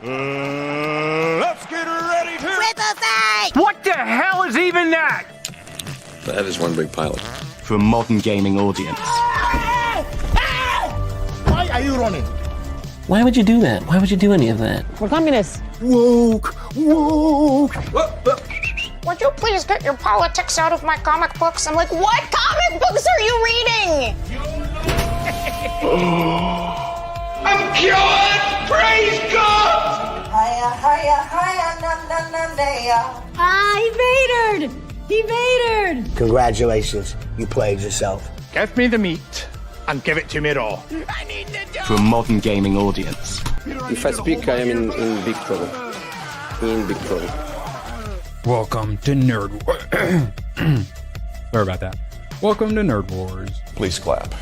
Let's get ready to Ripper fight! What the hell is even that? That is one big pilot. For a modern gaming audience. Why are you running? Why would you do that? Why would you do any of that? We're communists. Woke! Would you please get your politics out of my comic books? I'm like, what comic books are you reading? I'm cured! Praise God! Hiya, hiya, hiya, na na na na. Ah, he vatored! He vatored! Congratulations, you played yourself. Give me the meat and give it to me raw. I need the dough! For a modern gaming audience. If I speak, I am in big trouble. In big trouble. Welcome to Nerd Wars. Sorry about that. Welcome to Nerd Wars. Please clap.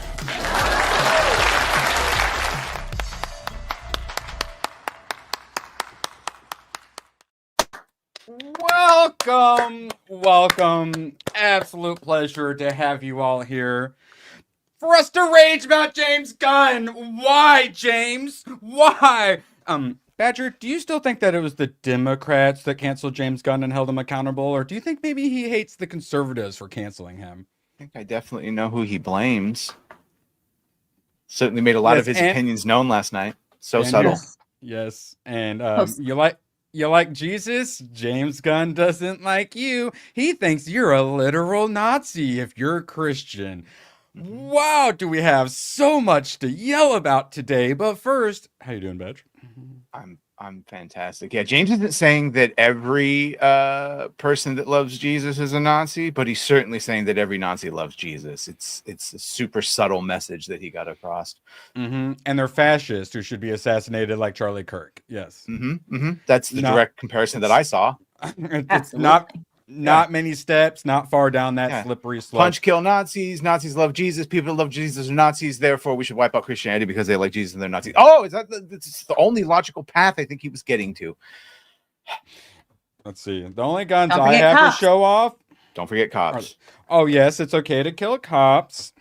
Welcome. Absolute pleasure to have you all here for us to rage about James Gunn. Why, James? Why? Badger, do you still think that it was the Democrats that canceled James Gunn and held him accountable, or do you think maybe he hates the conservatives for canceling him? I think I definitely know who he blames. Certainly made a lot of his opinions known last night. So subtle. Yes. And you like Jesus? James Gunn doesn't like you. He thinks you're a literal Nazi if you're a Christian. Wow, do we have so much to yell about today. But first, how you doing, Badge? I'm fantastic. Yeah, James isn't saying that every person that loves Jesus is a Nazi, but he's certainly saying that every Nazi loves Jesus. It's a super subtle message that he got across. And they're fascists who should be assassinated like Charlie Kirk. Yes. That's the direct comparison that I saw. It's not many steps, not far down that slippery slope. Punch, kill Nazis. Nazis love Jesus. People that love Jesus are Nazis. Therefore, we should wipe out Christianity because they like Jesus and they're Nazis. Oh, is that that's the only logical path I think he was getting to? Let's see. The only guns I have to show off. Don't forget cops. Oh, yes, it's okay to kill cops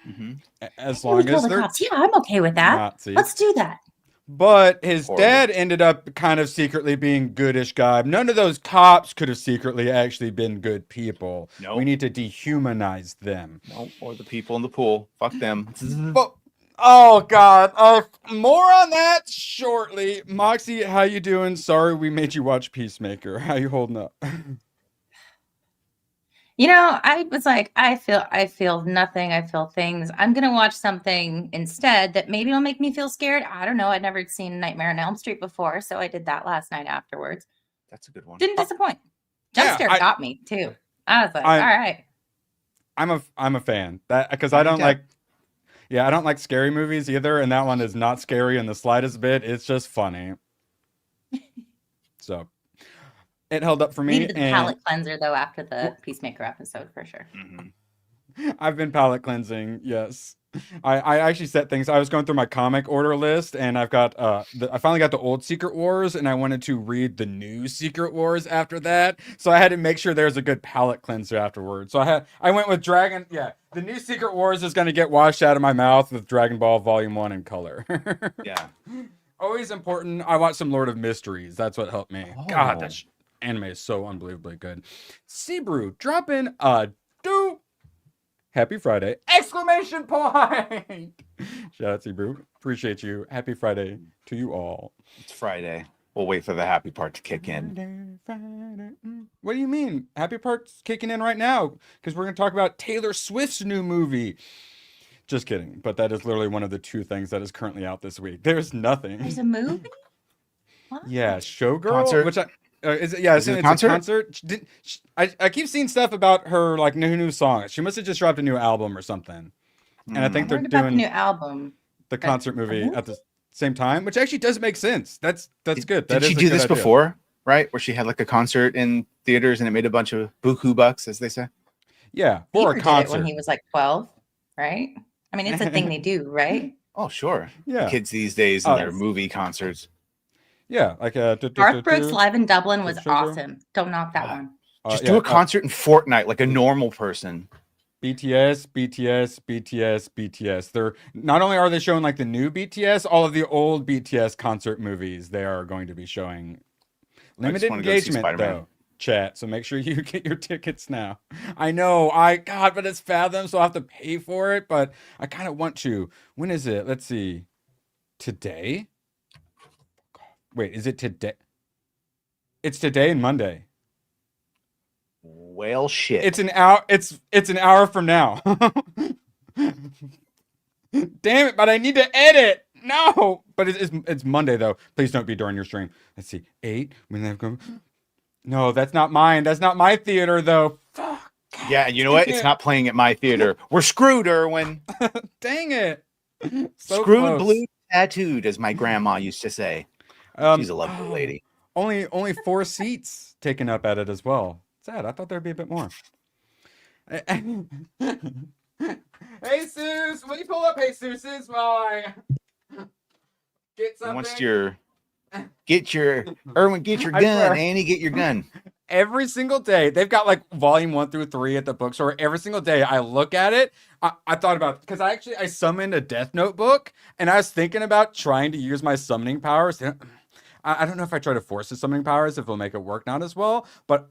as long as they're cops. Yeah, I'm okay with that. Nazis. Let's do that. But his dad ended up kind of secretly being goodish guy. None of those cops could have secretly actually been good people. No. We need to dehumanize them. No, or the people in the pool. Fuck them. But, oh, God. More on that shortly. Moxie, how you doing? Sorry we made you watch Peacemaker. How you holding up? You know, I was like, I feel nothing. I feel things. I'm going to watch something instead that maybe will make me feel scared. I don't know. I'd never seen Nightmare on Elm Street before, so I did that last night afterwards. That's a good one. Didn't disappoint. Jump scare got me, too. I was like, all right. I'm a fan. Because I don't like scary movies either, and that one is not scary in the slightest bit. It's just funny. So it held up for me. Needed the palate cleanser though after the Peacemaker episode for sure. I've been palate cleansing. Yes, I actually set things. I was going through my comic order list, and I've got I finally got the old Secret Wars, and I wanted to read the new Secret Wars after that. So I had to make sure there's a good palate cleanser afterwards. So I went with Dragon. Yeah, the new Secret Wars is going to get washed out of my mouth with Dragon Ball Volume 1 in color. Yeah, always important. I watched some Lord of Mysteries. That's what helped me. God, that's anime is so unbelievably good. Seabrew, drop in a do. Happy Friday! Exclamation point! Shout out Seabrew. Appreciate you. Happy Friday to you all. It's Friday. We'll wait for the happy part to kick in. Friday. What do you mean? Happy part's kicking in right now because we're going to talk about Taylor Swift's new movie. Just kidding. But that is literally one of the two things that is currently out this week. There's nothing. There's a movie? What? Yeah, Showgirl. Concert? Which it's a concert. I keep seeing stuff about her like new song. She must have just dropped a new album or something. And I think they're doing the new album, the concert movie at the same time, which actually does make sense. That's good. Did she do this before? Right, where she had like a concert in theaters and it made a bunch of buku bucks, as they say. Yeah, for a concert did it when he was like 12, right? I mean, it's a thing they do, right? Oh, sure. Yeah, kids these days and their movie concerts. Yeah, like Garth Brooks live in Dublin was awesome. Don't knock that one. Just do a concert in Fortnite like a normal person. BTS, BTS, BTS, BTS. They're not only are they showing like the new BTS, all of the old BTS concert movies they are going to be showing. Limited wanna go see engagement Spider-Man. though, chat. So make sure you get your tickets now. I know, God, but it's Fathom, so I have to pay for it. But I kind of want to. When is it? Let's see. Today? Wait, is it today? It's today and Monday. Well, shit. It's an hour. It's an hour from now. Damn it! But I need to edit. No, but it's Monday though. Please don't be during your stream. Let's see. 8. When they've gone. No, that's not mine. That's not my theater though. Fuck. Yeah, and you know what? It's not playing at my theater. We're screwed, Erwin. Dang it. So Screwed, close. blue, tattooed, as my grandma used to say. She's a lovely lady. Only 4 seats taken up at it as well. Sad. I thought there'd be a bit more. Hey, Sus, will you pull up Hey Sus's while I get something? Erwin, get your I gun. swear. Annie, get your gun. Every single day, they've got like volume 1 through 3 at the bookstore. Every single day I look at it, I thought about, because I summoned a Death Note book, and I was thinking about trying to use my summoning powers. I don't know if I try to force the summoning powers, if it'll make it work not as well, but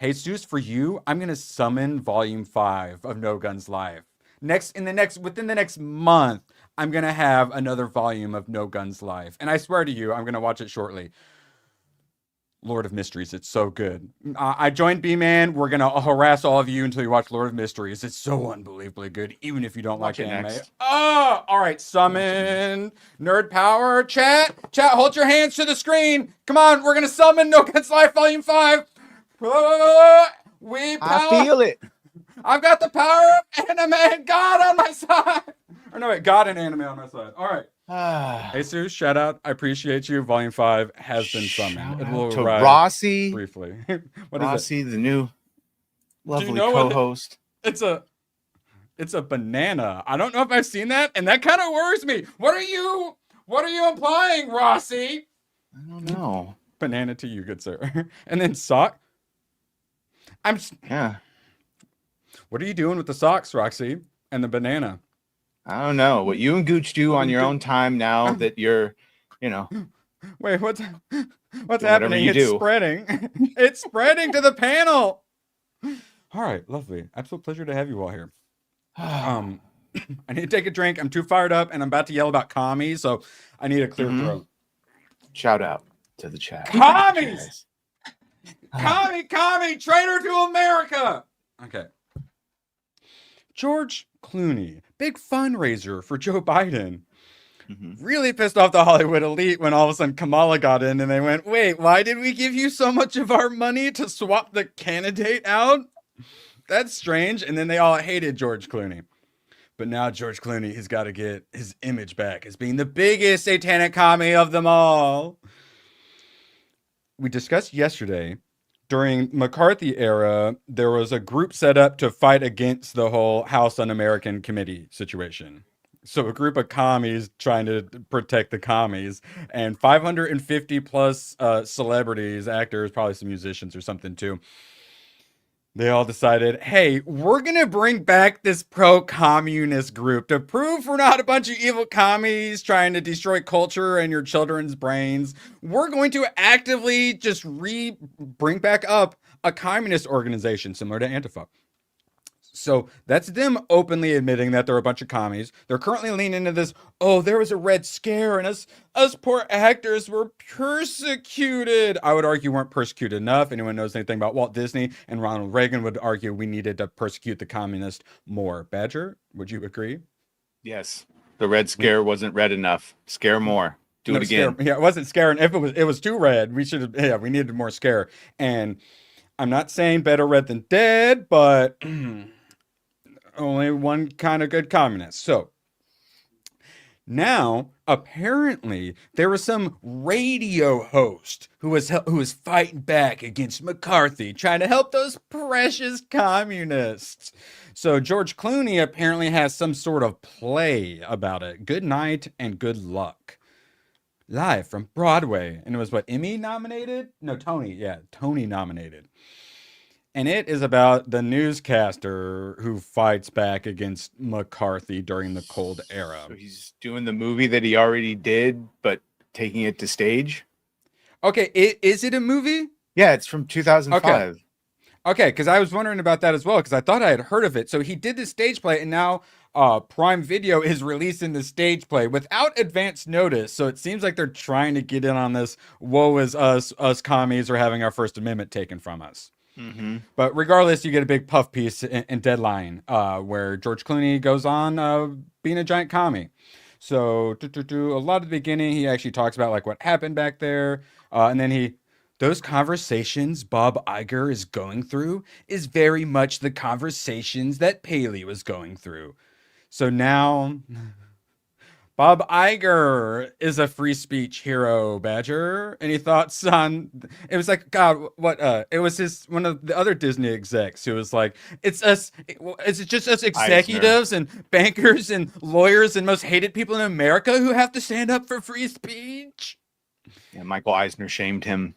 Jesus, for you, I'm gonna summon volume 5 of No Guns Live. Within the next month, I'm gonna have another volume of No Guns Live. And I swear to you, I'm gonna watch it shortly. Lord of Mysteries, it's so good. I joined B-Man. We're gonna harass all of you until you watch Lord of Mysteries. It's so unbelievably good, even if you don't Watch like it anime. next. Oh, all right, summon nerd power. Chat, hold your hands to the screen. Come on, we're gonna summon No Guns Live Volume 5. I feel it. I've got the power of anime and God on my side. Or no, wait, God and anime on my side. All right. Jesus, shout out. I appreciate you. Volume 5 has been summoned. It will to arrive Rossi. briefly. What is Rossi, the new lovely know what co-host. it? It's a banana. I don't know if I've seen that, and that kind of worries me. What are you implying, Rossi? I don't know. Banana to you, good sir. And then sock. Yeah. What are you doing with the socks, Roxy, and the banana? I don't know what you and Gooch do on your own time now that you're, Wait, what's whatever happening? you It's do. spreading. It's spreading to the panel. All right, lovely. Absolute pleasure to have you all here. I need to take a drink. I'm too fired up, and I'm about to yell about COMMIE, so I need a clear throat. Shout out to the chat. Commies! Commie, traitor to America! Okay. George Clooney, big fundraiser for Joe Biden. Really pissed off the Hollywood elite when all of a sudden Kamala got in and they went, wait, why did we give you so much of our money to swap the candidate out? That's strange. And then they all hated George Clooney. But now George Clooney has got to get his image back as being the biggest satanic commie of them all. We discussed yesterday, during McCarthy era, there was a group set up to fight against the whole House Un-American Committee situation. So a group of commies trying to protect the commies, and 550 plus celebrities, actors, probably some musicians or something too. They all decided, hey, we're going to bring back this pro-communist group to prove we're not a bunch of evil commies trying to destroy culture and your children's brains. We're going to actively just bring back up a communist organization similar to Antifa. So that's them openly admitting that they're a bunch of commies. They're currently leaning into this, oh, there was a Red Scare and us poor actors were persecuted. I would argue weren't persecuted enough. Anyone knows anything about Walt Disney and Ronald Reagan would argue we needed to persecute the communists more. Badger, would you agree? Yes. The Red Scare wasn't red enough. Scare more. Do it again. Scare, it wasn't scaring. If it was too red, we needed more scare. And I'm not saying better red than dead, but only one kind of good communist. So now, apparently, there was some radio host who was fighting back against McCarthy, trying to help those precious communists. So George Clooney apparently has some sort of play about it. Good night and good luck. Live from Broadway. And it was what, Emmy nominated? No, Tony. Yeah, Tony nominated. And it is about the newscaster who fights back against McCarthy during the Cold Era. So he's doing the movie that he already did, but taking it to stage. Okay, is it a movie? Yeah, it's from 2005. Okay, because I was wondering about that as well, because I thought I had heard of it. So he did the stage play, and now Prime Video is releasing the stage play without advance notice. So it seems like they're trying to get in on this. Woe is us commies are having our First Amendment taken from us. But regardless, you get a big puff piece in Deadline where George Clooney goes on being a giant commie. So a lot of the beginning, he actually talks about like what happened back there. And then those conversations Bob Iger is going through is very much the conversations that Paley was going through. So now Bob Iger is a free speech hero, Badger. Any thoughts on it? Was like, God, what it was one of the other Disney execs who was like, it's just us executives and bankers and lawyers and most hated people in America who have to stand up for free speech. Yeah, Michael Eisner shamed him.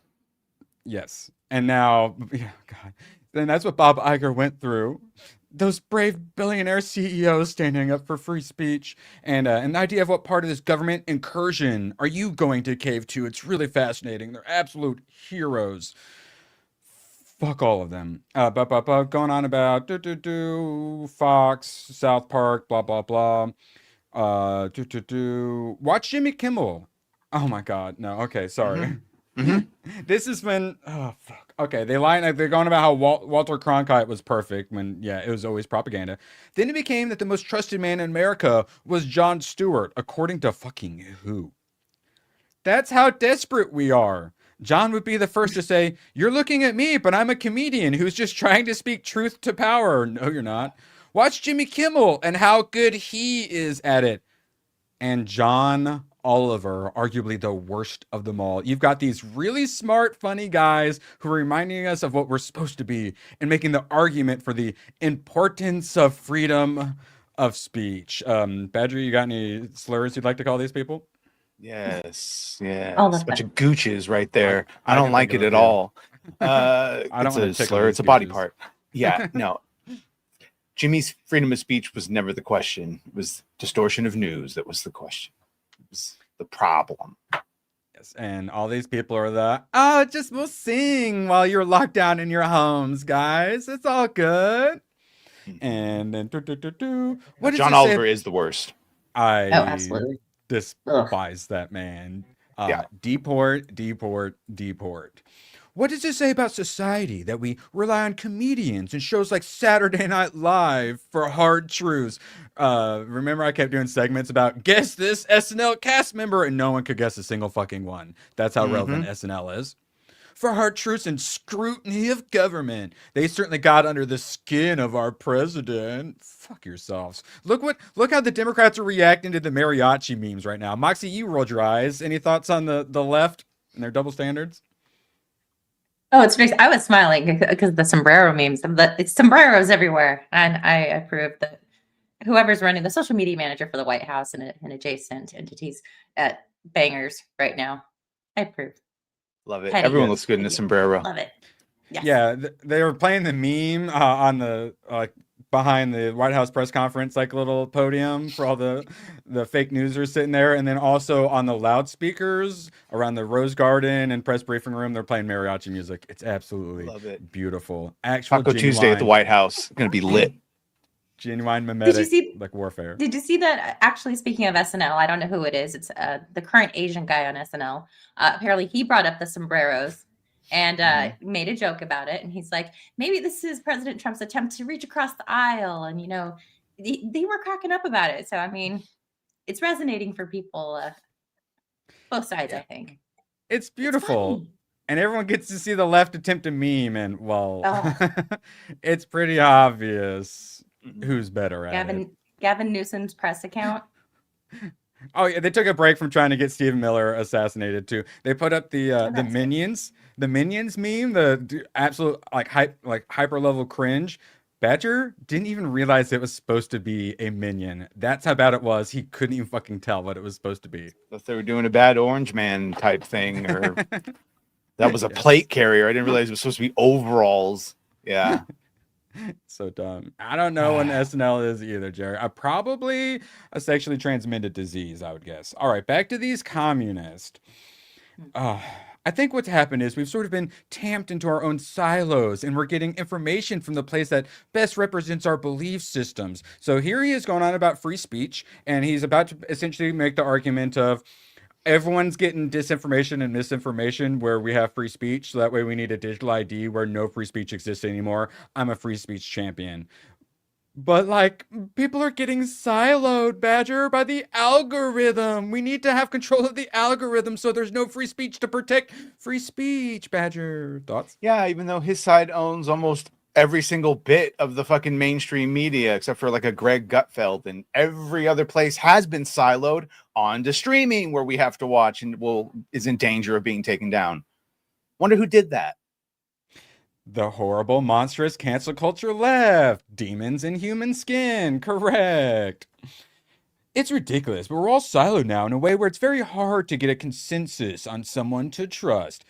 Yes. And now, God, then that's what Bob Iger went through. Those brave billionaire CEOs standing up for free speech and an idea of what part of this government incursion are you going to cave to? It's really fascinating. They're absolute heroes. Fuck all of them. But going on about Fox, South Park, blah, blah, blah. Watch Jimmy Kimmel. Oh my God. No. Okay. Sorry. This is when, oh fuck. Okay, they're going about how Walter Cronkite was perfect when, it was always propaganda. Then it became that the most trusted man in America was Jon Stewart, according to fucking who? That's how desperate we are. John would be the first to say, "You're looking at me, but I'm a comedian who's just trying to speak truth to power." No, you're not. Watch Jimmy Kimmel and how good he is at it. And John Oliver, arguably the worst of them all. You've got these really smart, funny guys who are reminding us of what we're supposed to be and making the argument for the importance of freedom of speech. Badger, you got any slurs you'd like to call these people? Yes. All A of bunch them. of gooches right there. I don't can like think it of at a few. all. I don't It's wanna a tickle slur. these It's a body gooches. part. Yeah, no. Jimmy's freedom of speech was never the question. It was distortion of news that was the question. It was the problem. Yes, and all these people are just we'll sing while you're locked down in your homes, guys. It's all good. And then what did John you say? Oliver is the worst. I absolutely. despise that man. Yeah. Deport. What does it say about society that we rely on comedians and shows like Saturday Night Live for hard truths? Remember I kept doing segments about guess this SNL cast member and no one could guess a single fucking one. That's how relevant SNL is. For hard truths and scrutiny of government. They certainly got under the skin of our president. Fuck yourselves. Look how the Democrats are reacting to the mariachi memes right now. Moxie, you rolled your eyes. Any thoughts on the left and their double standards? Oh, it's great. I was smiling because the sombrero memes. It's sombreros everywhere, and I approve that whoever's running the social media manager for the White House and adjacent entities at bangers right now. I approve. Love it. Petty. Everyone looks good in a sombrero. Love it. Yes. Yeah, they were playing the meme on the behind the White House press conference, like little podium for all the fake newsers sitting there, and then also on the loudspeakers around the Rose Garden and press briefing room, they're playing mariachi music. It's absolutely Love it. beautiful. Actual Taco Tuesday at the White House. Going to be lit. Genuine mimetic, like warfare. Did you see that? Actually, speaking of SNL, I don't know who it is. It's the current Asian guy on SNL. Apparently, he brought up the sombreros and made a joke about it. And he's like, maybe this is President Trump's attempt to reach across the aisle. And, they were cracking up about it. So, I mean, it's resonating for people, both sides, I think. It's beautiful. And everyone gets to see the left attempt to meme. And, it's pretty obvious who's better at it. Gavin Newsom's press account. Oh yeah, they took a break from trying to get Stephen Miller assassinated too. They put up the Minions meme, the absolute hyper level cringe. Badger didn't even realize it was supposed to be a minion. That's how bad it was. He couldn't even fucking tell what it was supposed to be. Thought they were doing a bad Orange Man type thing, or that was a plate carrier. I didn't realize it was supposed to be overalls. Yeah. So dumb. I don't know what SNL is either, Jerry. Probably a sexually transmitted disease, I would guess. All right, back to these communists. I think what's happened is we've sort of been tamped into our own silos, and we're getting information from the place that best represents our belief systems. So here he is going on about free speech, and he's about to essentially make the argument of everyone's getting disinformation and misinformation where we have free speech. So that way we need a digital ID where no free speech exists anymore. I'm a free speech champion. But like, people are getting siloed, Badger, by the algorithm. We need to have control of the algorithm so there's no free speech to protect free speech, Badger. Thoughts? Yeah, even though his side owns almost every single bit of the fucking mainstream media, except for like a Greg Gutfeld, and every other place has been siloed onto streaming where we have to watch and is in danger of being taken down. Wonder who did that. The horrible, monstrous cancel culture left. Demons in human skin. Correct. It's ridiculous, but we're all siloed now in a way where it's very hard to get a consensus on someone to trust.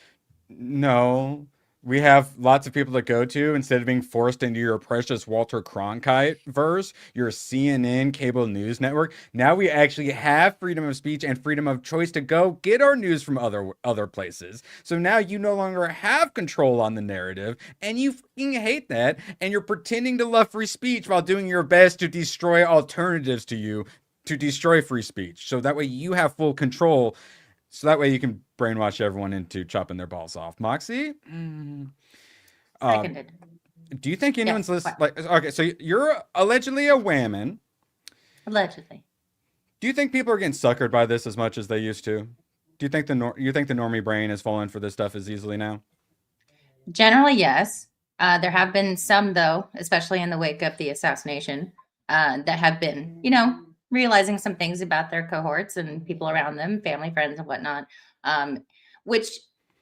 No, we have lots of people to go to instead of being forced into your precious Walter Cronkite verse, your CNN cable news network. Now we actually have freedom of speech and freedom of choice to go get our news from other places. So now you no longer have control on the narrative, and you fucking hate that, and you're pretending to love free speech while doing your best to destroy alternatives to you, to destroy free speech. So that way you have full control. So that way you can brainwash everyone into chopping their balls off. Moxie? Seconded. Do you think anyone's Yes, listening? Like, okay, so you're allegedly a whammon. Allegedly. Do you think people are getting suckered by this as much as they used to? Do you think the normie brain has fallen for this stuff as easily now? Generally, yes. There have been some, though, especially in the wake of the assassination, that have been, realizing some things about their cohorts and people around them, family, friends, and whatnot, which,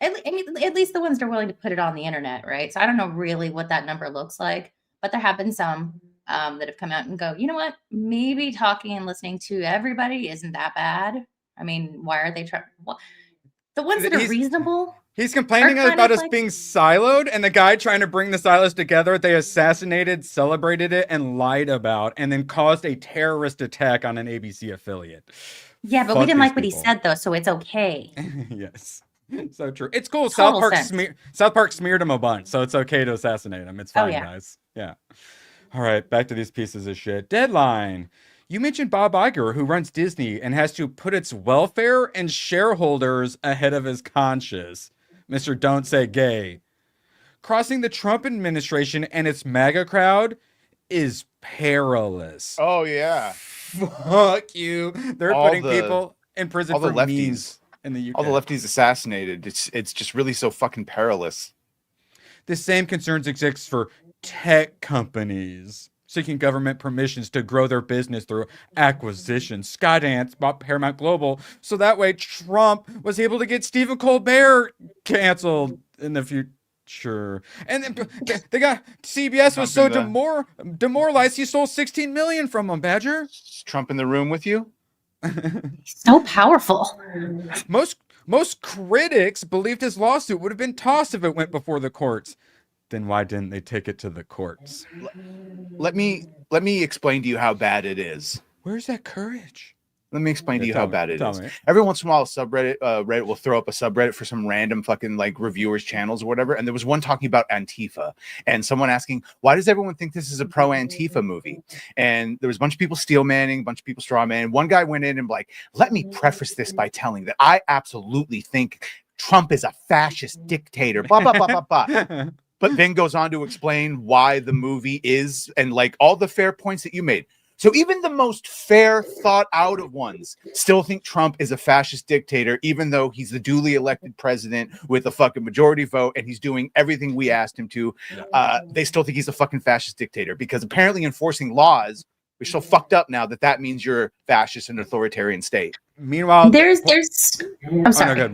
at least the ones that are willing to put it on the internet, right? So I don't know really what that number looks like, but there have been some that have come out and go, you know what? Maybe talking and listening to everybody isn't that bad. I mean, why are they trying? The ones that are reasonable. He's complaining about us being siloed, and the guy trying to bring the silos together, they assassinated, celebrated it, and lied about, and then caused a terrorist attack on an ABC affiliate. Yeah, but we didn't like what he said, though, so it's okay. Yes. So true. It's cool. Total South Park smeared him a bunch, so it's okay to assassinate him. It's fine, guys. Yeah. All right, back to these pieces of shit. Deadline. You mentioned Bob Iger, who runs Disney and has to put its welfare and shareholders ahead of his conscience. Mr. Don't Say Gay. Crossing the Trump administration and its MAGA crowd is perilous. Oh, yeah. Fuck you. They're putting people in prison for memes in the UK. All the lefties assassinated. It's just really so fucking perilous. The same concerns exist for tech companies seeking government permissions to grow their business through acquisition. Skydance bought Paramount Global, so that way Trump was able to get Stephen Colbert canceled in the future. And then the guy CBS was so demoralized he stole $16 million from him. Badger, is Trump in the room with you? So powerful. Most critics believed his lawsuit would have been tossed if it went before the courts. Then why didn't they take it to the courts? Let me explain to you how bad it is. Where's that courage? Let me explain to you how bad it is. Me. Every once in a while, Reddit will throw up a subreddit for some random fucking like reviewers channels or whatever. And there was one talking about Antifa and someone asking, why does everyone think this is a pro Antifa movie? And there was a bunch of people steel manning, a bunch of people straw man. One guy went in and like, let me preface this by telling that I absolutely think Trump is a fascist dictator, blah, blah, blah, blah, blah. But then goes on to explain why the movie is and like all the fair points that you made. So even the most fair thought out of ones still think Trump is a fascist dictator, even though he's the duly elected president with a fucking majority vote and he's doing everything we asked him to. They still think he's a fucking fascist dictator because apparently enforcing laws, we're so fucked up now that means you're a fascist and authoritarian state. Meanwhile, I'm sorry.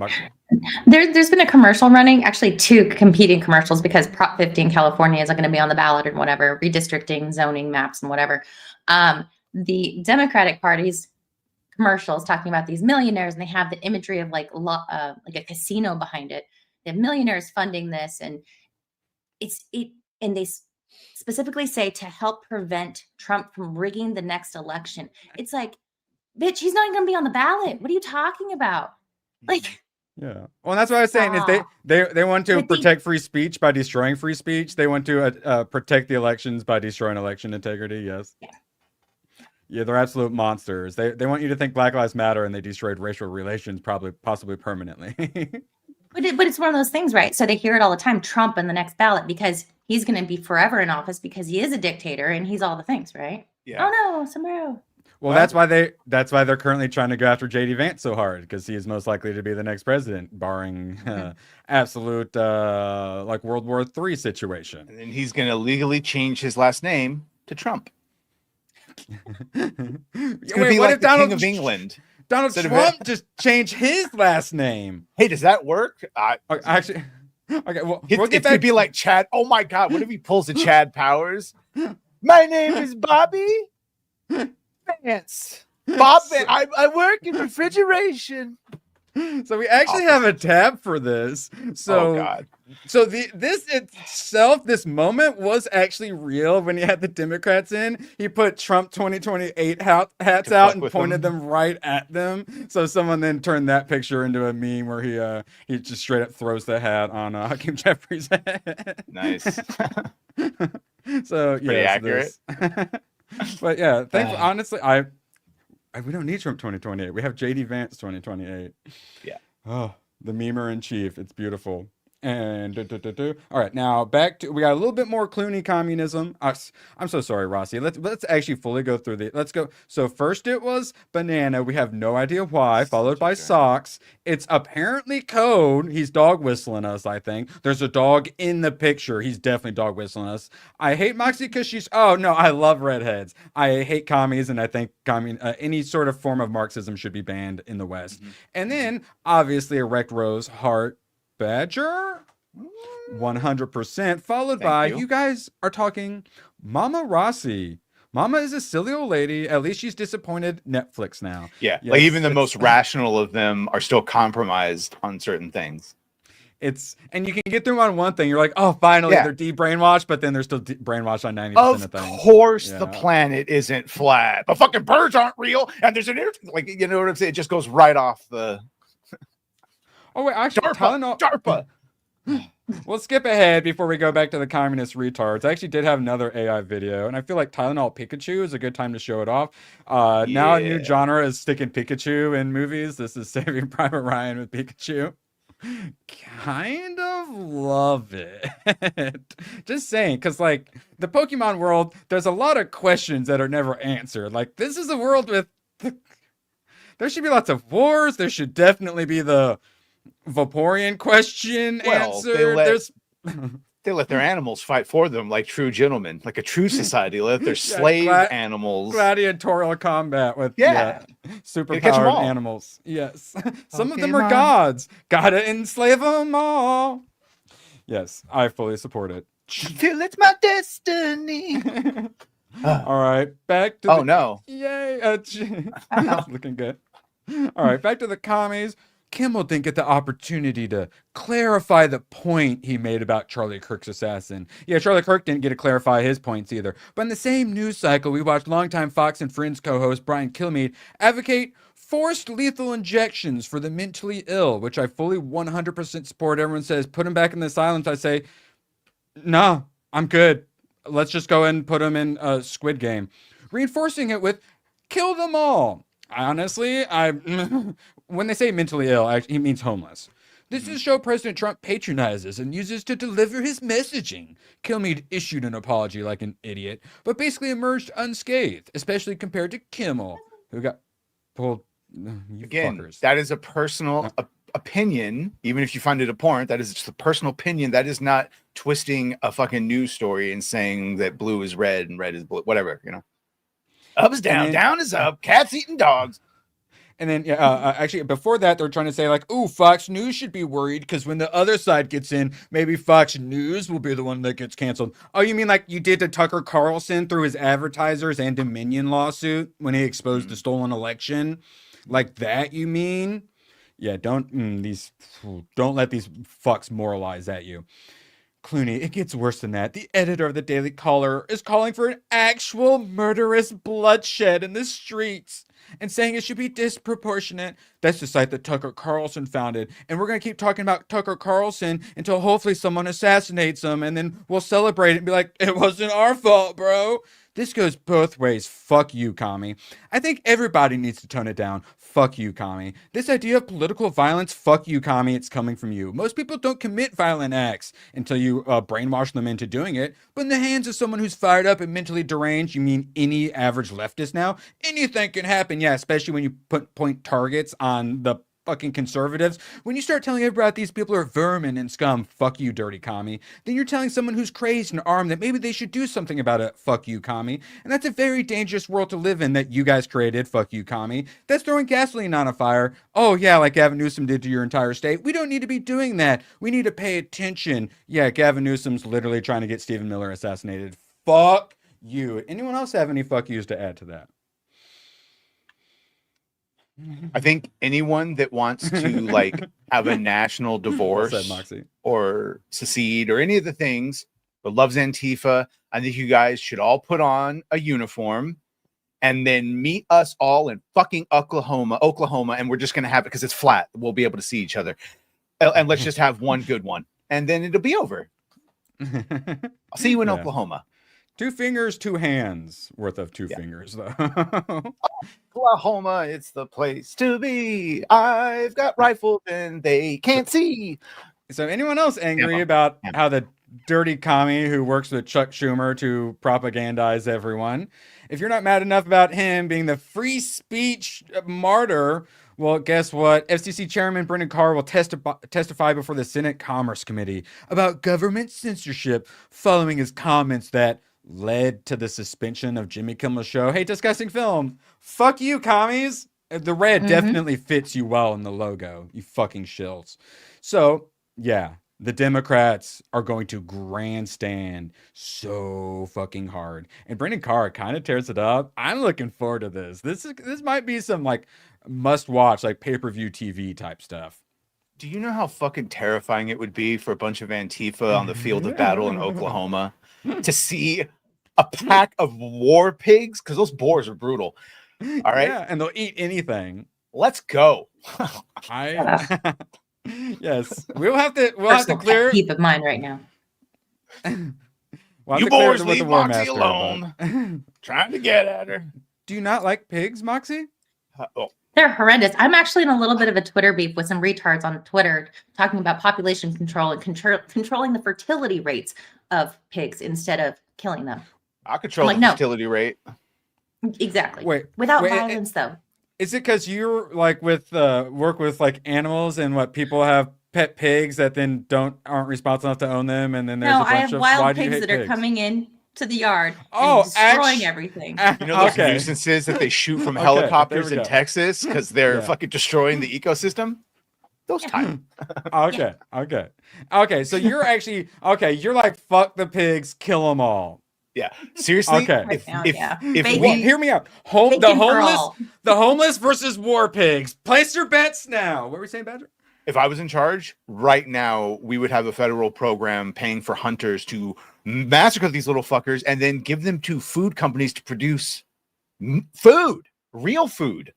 There's been a commercial running, actually 2 competing commercials because Prop 50 in California is going to be on the ballot and whatever, redistricting, zoning maps and whatever. The Democratic Party's commercials talking about these millionaires, and they have the imagery of like a casino behind it. They have millionaires funding this, and and they specifically say to help prevent Trump from rigging the next election. It's like, bitch, he's not even gonna be on the ballot. What are you talking about? Like, Yeah. Well, that's what I was saying is they want to But the- protect free speech by destroying free speech. They want to protect the elections by destroying election integrity. Yes. Yeah. Yeah, they're absolute monsters. They want you to think Black Lives Matter, and they destroyed racial relations, possibly permanently. but it's one of those things, right? So they hear it all the time, Trump in the next ballot, because he's going to be forever in office because he is a dictator and he's all the things, right? Yeah. Oh no, sombrero. Well, that's why they're currently trying to go after JD Vance so hard, because he is most likely to be the next president, barring absolute like World War III situation. And then he's going to legally change his last name to Trump. It's going to be what like if the Donald King of England. Donald Instead of Trump just changed his last name? Hey, does that work? Actually, okay. Well, It could be like Chad. Oh my God! What if he pulls the Chad Powers? My name is Bobby Vance. Bob Vance. I work in refrigeration. So we actually have a tab for this. So, Oh God. So this itself, this moment was actually real when he had the Democrats in. He put Trump 2028 hats out and pointed them right at them. So someone then turned that picture into a meme where he just straight up throws the hat on Hakeem Jeffries' head. Nice. So Pretty accurate. But yeah, honestly, we don't need Trump 2028. We have JD Vance 2028. Yeah. Oh, the memer in chief. It's beautiful. And all right, now back to we got a little bit more Clooney communism. I'm so sorry, Rossi. Let's actually fully go through the. Let's go. So first it was banana. We have no idea why. Followed by socks. It's apparently code. He's dog whistling us. I think there's a dog in the picture. He's definitely dog whistling us. I hate Moxie because she's. Oh no, I love redheads. I hate commies, and I think any sort of form of Marxism should be banned in the West. Mm-hmm. And then obviously erect rose heart. Badger 100%, followed by you guys are talking Mama Rossi. Mama is a silly old lady. At least she's disappointed Netflix now. Yeah, yes, like even the most rational of them are still compromised on certain things. And you can get through on one thing. You're like, oh, finally they're de-brainwashed, but then they're still brainwashed on 90% of things. Of course, the planet isn't flat. The fucking birds aren't real, and there's an like you know what I'm saying. It just goes right off the. Oh wait, actually, DARPA. We'll skip ahead before we go back to the communist retards. I actually did have another AI video, and I feel like Tylenol Pikachu is a good time to show it off. Now a new genre is sticking Pikachu in movies. This is Saving Private Ryan with Pikachu. Kind of love it. Just saying, because like the Pokemon world, there's a lot of questions that are never answered. Like this is a world with there should be lots of wars. There should definitely be the Vaporeon question answered. They let their animals fight for them like true gentlemen, like a true society. Let their slave animals. Gladiatorial combat with superpowered animals. Yes. Some of them are gods. Gotta enslave them all. Yes, I fully support it. Till it's my destiny. All right, back to no. Yay. Looking good. All right, back to the commies. Kimmel didn't get the opportunity to clarify the point he made about Charlie Kirk's assassin. Yeah, Charlie Kirk didn't get to clarify his points either. But in the same news cycle, we watched longtime Fox and Friends co-host Brian Kilmeade advocate forced lethal injections for the mentally ill, which I fully 100% support. Everyone says, put them back in the asylums. I say, nah, I'm good. Let's just go and put them in a Squid Game. Reinforcing it with, kill them all. Honestly, when they say mentally ill, he means homeless. This is a show President Trump patronizes and uses to deliver his messaging. Kilmeade issued an apology like an idiot, but basically emerged unscathed, especially compared to Kimmel, who got pulled. Again, fuckers. That is a personal opinion. Even if you find it abhorrent, that is just a personal opinion. That is not twisting a fucking news story and saying that blue is red and red is blue. Whatever, you know. Up is down, down is up. Cats eating dogs. And then, actually, before that, they're trying to say, like, ooh, Fox News should be worried because when the other side gets in, maybe Fox News will be the one that gets canceled. Oh, you mean like you did to Tucker Carlson through his advertisers and Dominion lawsuit when he exposed the stolen election? Like that, you mean? Yeah, don't let these fucks moralize at you. Clooney, it gets worse than that. The editor of the Daily Caller is calling for an actual murderous bloodshed in the streets and saying it should be disproportionate. That's the site that Tucker Carlson founded. And we're going to keep talking about Tucker Carlson until hopefully someone assassinates him, and then we'll celebrate it and be like, it wasn't our fault, bro. This goes both ways. Fuck you, commie. I think everybody needs to tone it down. Fuck you, commie. This idea of political violence, fuck you, commie. It's coming from you. Most people don't commit violent acts until you brainwash them into doing it. But in the hands of someone who's fired up and mentally deranged, you mean any average leftist now? Anything can happen. Yeah, especially when you point targets on the fucking conservatives. When you start telling everybody these people are vermin and scum, fuck you, dirty commie, then you're telling someone who's crazed and armed that maybe they should do something about it, fuck you, commie. And that's a very dangerous world to live in that you guys created, fuck you, commie. That's throwing gasoline on a fire. Oh yeah, like Gavin Newsom did to your entire state. We don't need to be doing that. We need to pay attention. Yeah, Gavin Newsom's literally trying to get Stephen Miller assassinated. Fuck you. Anyone else have any fuck yous to add to that? I think anyone that wants to like have a national divorce Well said, Moxie. or secede or any of the things, but loves Antifa, I think you guys should all put on a uniform and then meet us all in fucking Oklahoma, and we're just gonna have it because it's flat. We'll be able to see each other, and let's just have one good one, and then it'll be over. I'll see you in Oklahoma. 2 fingers, 2 hands worth of 2 fingers, though. Oklahoma, it's the place to be. I've got rifles and they can't see. So anyone else angry about how the dirty commie who works with Chuck Schumer to propagandize everyone, if you're not mad enough about him being the free speech martyr, well, guess what? FCC Chairman Brendan Carr will testify before the Senate Commerce Committee about government censorship following his comments that led to the suspension of Jimmy Kimmel's show. Hey, discussing film. Fuck you, commies. The red definitely fits you well in the logo. You fucking shills. So, yeah, the Democrats are going to grandstand so fucking hard. And Brendan Carr kind of tears it up. I'm looking forward to this. This might be some like must-watch, like pay-per-view TV type stuff. Do you know how fucking terrifying it would be for a bunch of Antifa on the field of battle in Oklahoma to see a pack of war pigs? Because those boars are brutal. All right. Yeah, and they'll eat anything. Let's go. Yes. We'll have to clear. Keep in mind right now. You boys leave Moxie alone. Trying to get at her. Do you not like pigs, Moxie? They're horrendous. I'm actually in a little bit of a Twitter beef with some retards on Twitter talking about population control and controlling the fertility rates of pigs instead of killing them. I control the fertility rate. Exactly. Without violence, though. Is it because you're like with work with like animals and what people have pet pigs that then aren't responsible enough to own them, and then there's a bunch I have of wild why do you pigs hate that are pigs? coming in to the yard and destroying everything. You know those nuisances that they shoot from helicopters in Texas because they're fucking destroying the ecosystem? Those type. Okay. So you're actually you're like, fuck the pigs, kill them all. Yeah. Seriously. Okay. If we hear me out, the homeless versus war pigs. Place your bets now. What were we saying, Badger? If I was in charge right now, we would have a federal program paying for hunters to massacre these little fuckers and then give them to food companies to produce food, real food.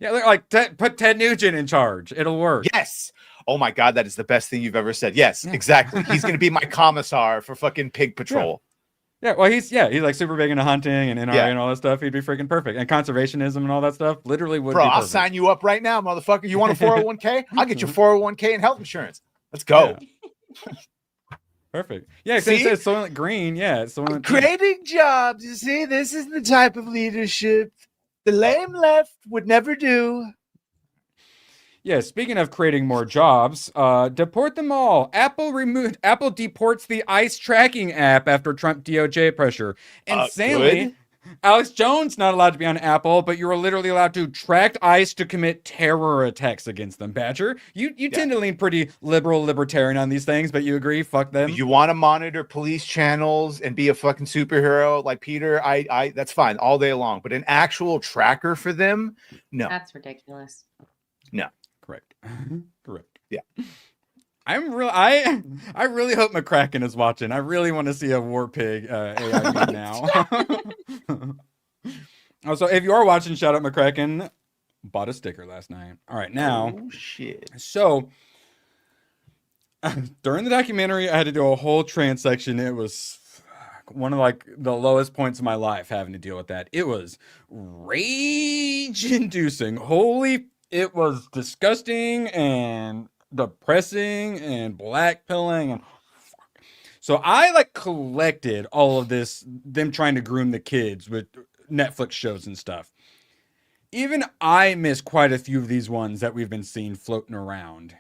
Yeah, like put Ted Nugent in charge. It'll work. Yes. Oh my God, that is the best thing you've ever said. Yes, exactly. He's going to be my commissar for fucking pig patrol. Yeah, well, he's like super big into hunting and NRA and all that stuff. He'd be freaking perfect. And conservationism and all that stuff literally would be perfect. I'll sign you up right now, motherfucker. You want a 401k? I'll get you 401k and health insurance. Let's go. Yeah. Perfect. Yeah, since it's Soylent Green. Yeah, it's Soylent creating jobs. You see, this is the type of leadership the lame left would never do. Yeah, speaking of creating more jobs, deport them all. Apple deports the ICE tracking app after Trump DOJ pressure. Insanely, Alex Jones not allowed to be on Apple, but you are literally allowed to track ICE to commit terror attacks against them. Badger, you tend to lean pretty libertarian on these things, but you agree? Fuck them. You want to monitor police channels and be a fucking superhero like Peter? I that's fine all day long. But an actual tracker for them? No. That's ridiculous. No. Correct. Yeah. I really hope McCracken is watching. I really want to see a War Pig AIB now. Also, if you are watching, shout out McCracken. Bought a sticker last night. All right, now. Oh, shit. So, during the documentary, I had to do a whole trans section. It was one of like the lowest points of my life having to deal with that. It was rage-inducing. It was disgusting and depressing and blackpilling and so I like collected all of this, them trying to groom the kids with Netflix shows and stuff. Even I missed quite a few of these ones that we've been seeing floating around.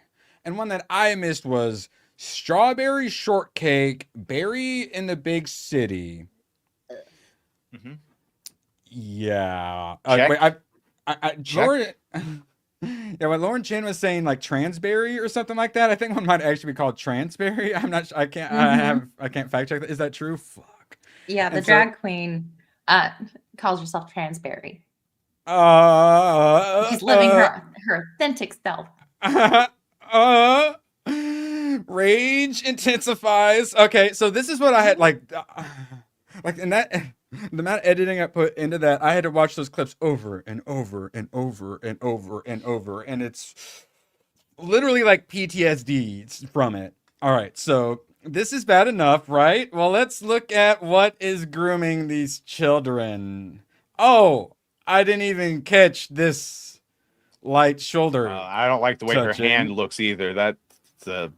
And one that I missed was Strawberry Shortcake, Berry in the Big City. Mm-hmm. Yeah. Check. Wait, Lauren, yeah, when Lauren Chin was saying like Transberry or something like that, I think one might actually be called Transberry. I'm not. I can't. I can't fact check that. Is that true? Fuck. Yeah, the And drag queen calls herself Transberry. She's living her authentic self. Rage intensifies. Okay, so this is what I had like in that the amount of editing I put into that, I had to watch those clips over and over and over and over and over, and it's literally like PTSD from it. All right, so this is bad enough, right? Well, let's look at what is grooming these children. Oh, I didn't even catch this light shoulder. I don't like the way her touching. hand looks either. That's a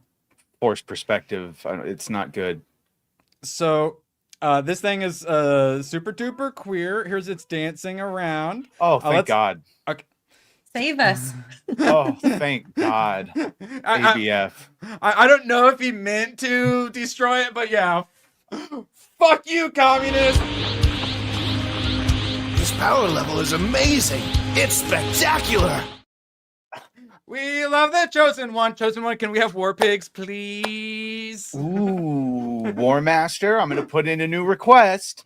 forced perspective. It's not good. So this thing is super duper queer. Here's its dancing around. Oh, thank God. Okay. Save us. Oh, thank God. ABF. I don't know if he meant to destroy it, but yeah. Fuck you, communist. His power level is amazing. It's spectacular. We love the Chosen One. Chosen One, can we have War Pigs, please? Ooh, War Master. I'm going to put in a new request.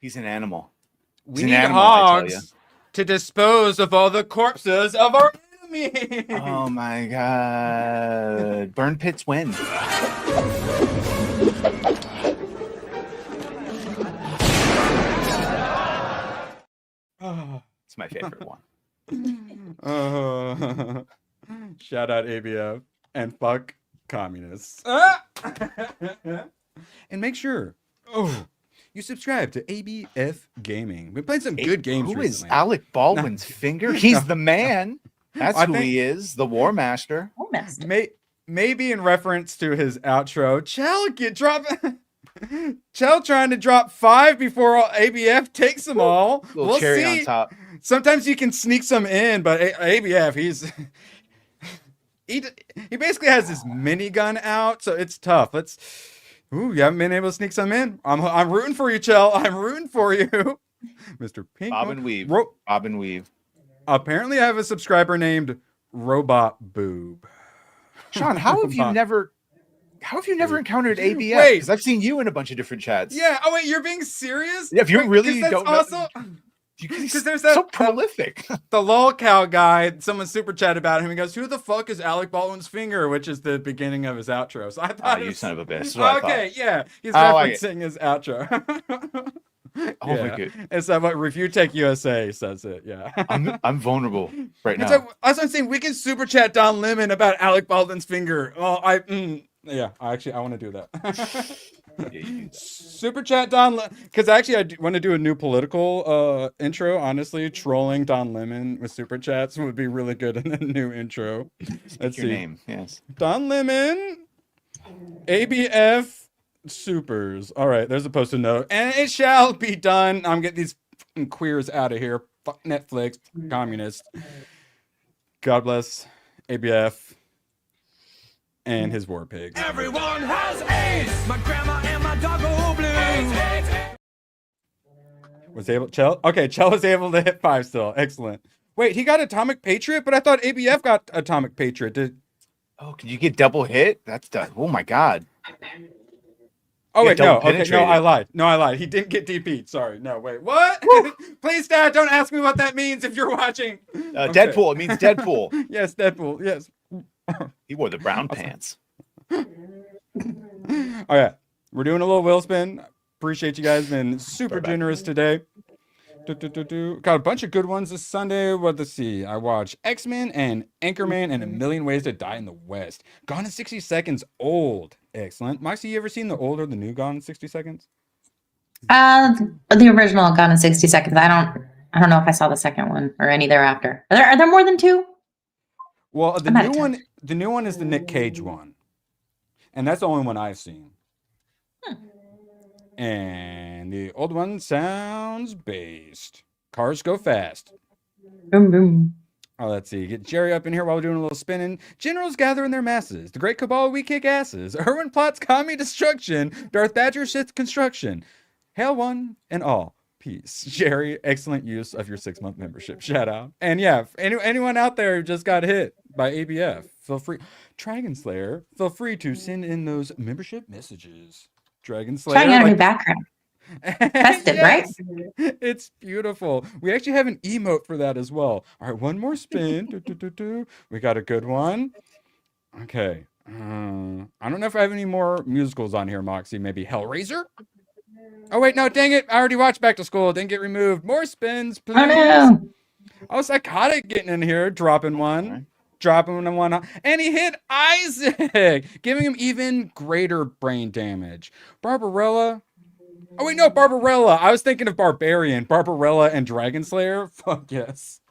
He's an animal. We need hogs to dispose of all the corpses of our enemies. Oh my God. Burn pits win. It's my favorite one. Shout out ABF and fuck communists. And make sure you subscribe to ABF Gaming. We played some good games Who recently. is Alec Baldwin's finger? He's the man. That's who he is, the War Master. War Master. Maybe in reference to his outro, Chell trying to drop 5 before ABF takes them all. Little cherry on top. Sometimes you can sneak some in, but ABF, he basically has his minigun out, so it's tough. You haven't been able to sneak some in. I'm rooting for you, Chell. I'm rooting for you, Mr. Pink. Bob and weave. Bob and weave. Apparently, I have a subscriber named Robot Boob. Sean, how have you never encountered ABF? Wait. Because I've seen you in a bunch of different chats. Yeah. Oh wait, you're being serious? Yeah, if you really don't know. Also, because there's that so prolific. The lol cow guy. Someone super chat about him. He goes, "Who the fuck is Alec Baldwin's finger?" Which is the beginning of his outro. So I thought, you son of a bitch. That's what I thought. Yeah, he's I referencing his outro. Oh my God. It's what Review Tech USA says it. Yeah. I'm vulnerable right now. That's what I'm saying. We can super chat Don Lemon about Alec Baldwin's finger. Well, I want to do that. Super chat Don, because actually I want to do a new political intro. Honestly, trolling Don Lemon with super chats would be really good in a new intro. Let's see. Name, yes. Don Lemon, ABF supers. All right, there's a post-it note, and it shall be done. I'm getting these queers out of here. Fuck Netflix, communists. God bless ABF and his war pigs. Everyone has AIDS. My grandma and my dog are blue. Chell was able to hit 5 still. Excellent. Wait, he got Atomic Patriot, but I thought ABF got Atomic Patriot. Oh, can you get double hit? That's done. Oh my God. Oh, Yeah, wait, no. don't Okay, no, penetrate I it. lied. No, I lied. He didn't get DP'd. Sorry. No, wait. What? Please, Dad, don't ask me what that means if you're watching. Okay. Deadpool. It means Deadpool. Yes, Deadpool. Yes. He wore the brown pants. All right. We're doing a little wheel spin. Appreciate you guys. Been super generous today. Got a bunch of good ones this Sunday. Let's see. I watched X-Men and Anchorman and A Million Ways to Die in the West. Gone in 60 Seconds old. Excellent. Moxie, you ever seen the old or the new Gone in 60 Seconds? The original Gone in 60 Seconds. I don't know if I saw the second one or any thereafter. Are there more than two? Well, the new one is the Nick Cage one. And that's the only one I've seen. And the old one sounds based. Cars go fast. Boom, boom. Oh, let's see. Get Jerry up in here while we're doing a little spinning. Generals gather in their masses. The Great Cabal, we kick asses. Irwin plots commie destruction. Darth Badger shits construction. Hail one and all. Peace. Jerry, excellent use of your 6-month membership. Shout out. And yeah, anyone out there who just got hit by ABF, feel free. Dragon Slayer, feel free to send in those membership messages. Dragon Slayer. Trying out a new background. Festive, right? It's beautiful. We actually have an emote for that as well. All right, one more spin. We got a good one. Okay. I don't know if I have any more musicals on here, Moxie. Maybe Hellraiser? Oh, wait, no, dang it. I already watched Back to School. Didn't get removed. More spins, please. Oh, no. Oh, Psychotic getting in here, dropping one. Dropping one. And he hit Isaac, giving him even greater brain damage. Barbarella. Oh, wait, no, Barbarella. I was thinking of Barbarian. Barbarella and Dragon Slayer. Fuck yes.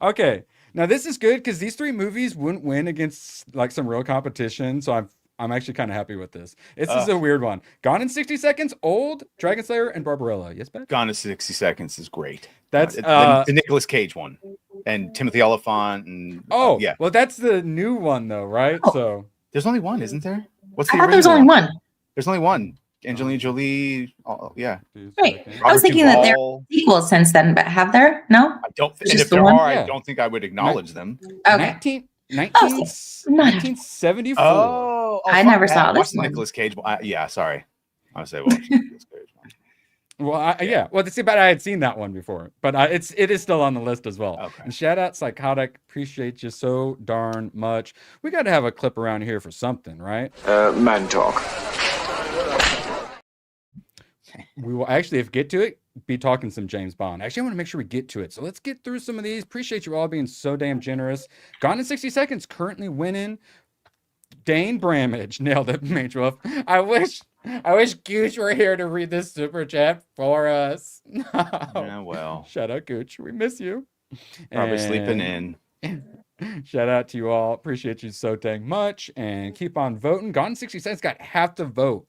Okay. Now, this is good because these 3 movies wouldn't win against like some real competition. So I'm actually kind of happy with this. This is a weird one. Gone in 60 Seconds, old, Dragon Slayer, and Barbarella. Yes, Ben? Gone in 60 Seconds is great. That's the Nicolas Cage one. And Timothy Oliphant. And yeah. Well, that's the new one, though, right? Oh. So there's only one, isn't there? What's I the thought there was original only one. There's only one. Angelina Jolie. Yeah. Right. I was thinking that there are sequels since then, but have there? No? I don't. It's And just if the there one? are, Yeah. I don't think I would acknowledge them. Okay. 1974. I never saw this What's the one. Nicolas Cage? Yeah, sorry. I would say watch the Nicolas Cage one. Well, yeah. Well, see, but I had seen that one before, but it is still on the list as well. Okay. And shout out Psychotic, appreciate you so darn much. We got to have a clip around here for something, right? Man talk. We will actually, if we get to it, be talking some James Bond. Actually, I want to make sure we get to it. So let's get through some of these. Appreciate you all being so damn generous. Gone in 60 Seconds, currently winning. Dane Bramage nailed it, Mage Wolf. I wish Gooch were here to read this super chat for us. No. Yeah, well. Shout out Gooch. We miss you. Probably sleeping in. Shout out to you all. Appreciate you so dang much. And keep on voting. Gone in 60 Seconds got half the vote.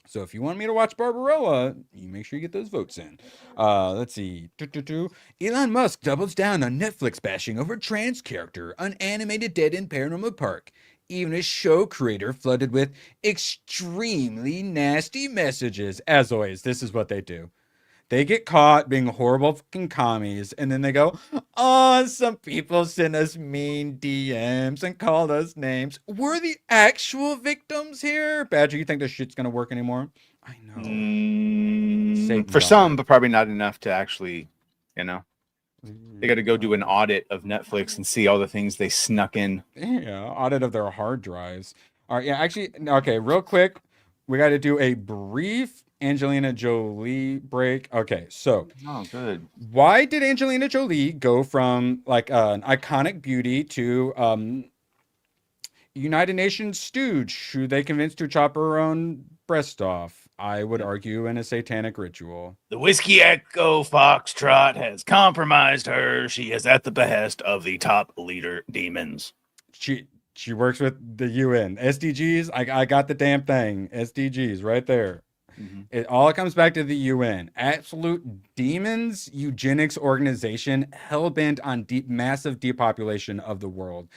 So if you want me to watch Barbarella, you make sure you get those votes in. Let's see. Elon Musk doubles down on Netflix bashing over trans character on animated Dead End Paranormal Park. Even a show creator flooded with extremely nasty messages. As always, this is what they do. They get caught being horrible fucking commies, and then they go, oh, some people sent us mean DMs and called us names. We're the actual victims here. Badger, you think this shit's gonna work anymore? I know. For some, but probably not enough to actually, they got to go do an audit of Netflix and see all the things they snuck in. Yeah, audit of their hard drives. All right, yeah, actually, okay, real quick, we got to do a brief Angelina Jolie break. Okay, so good. Why did Angelina Jolie go from like an iconic beauty to United Nations stooge who they convinced to chop her own breast off? I would argue in a satanic ritual. The Whiskey Echo Foxtrot has compromised her. She is at the behest of the top leader demons. She works with the UN. SDGs, I got the damn thing. SDGs right there. Mm-hmm. It all comes back to the UN. Absolute demons, eugenics organization, hell-bent on massive depopulation of the world.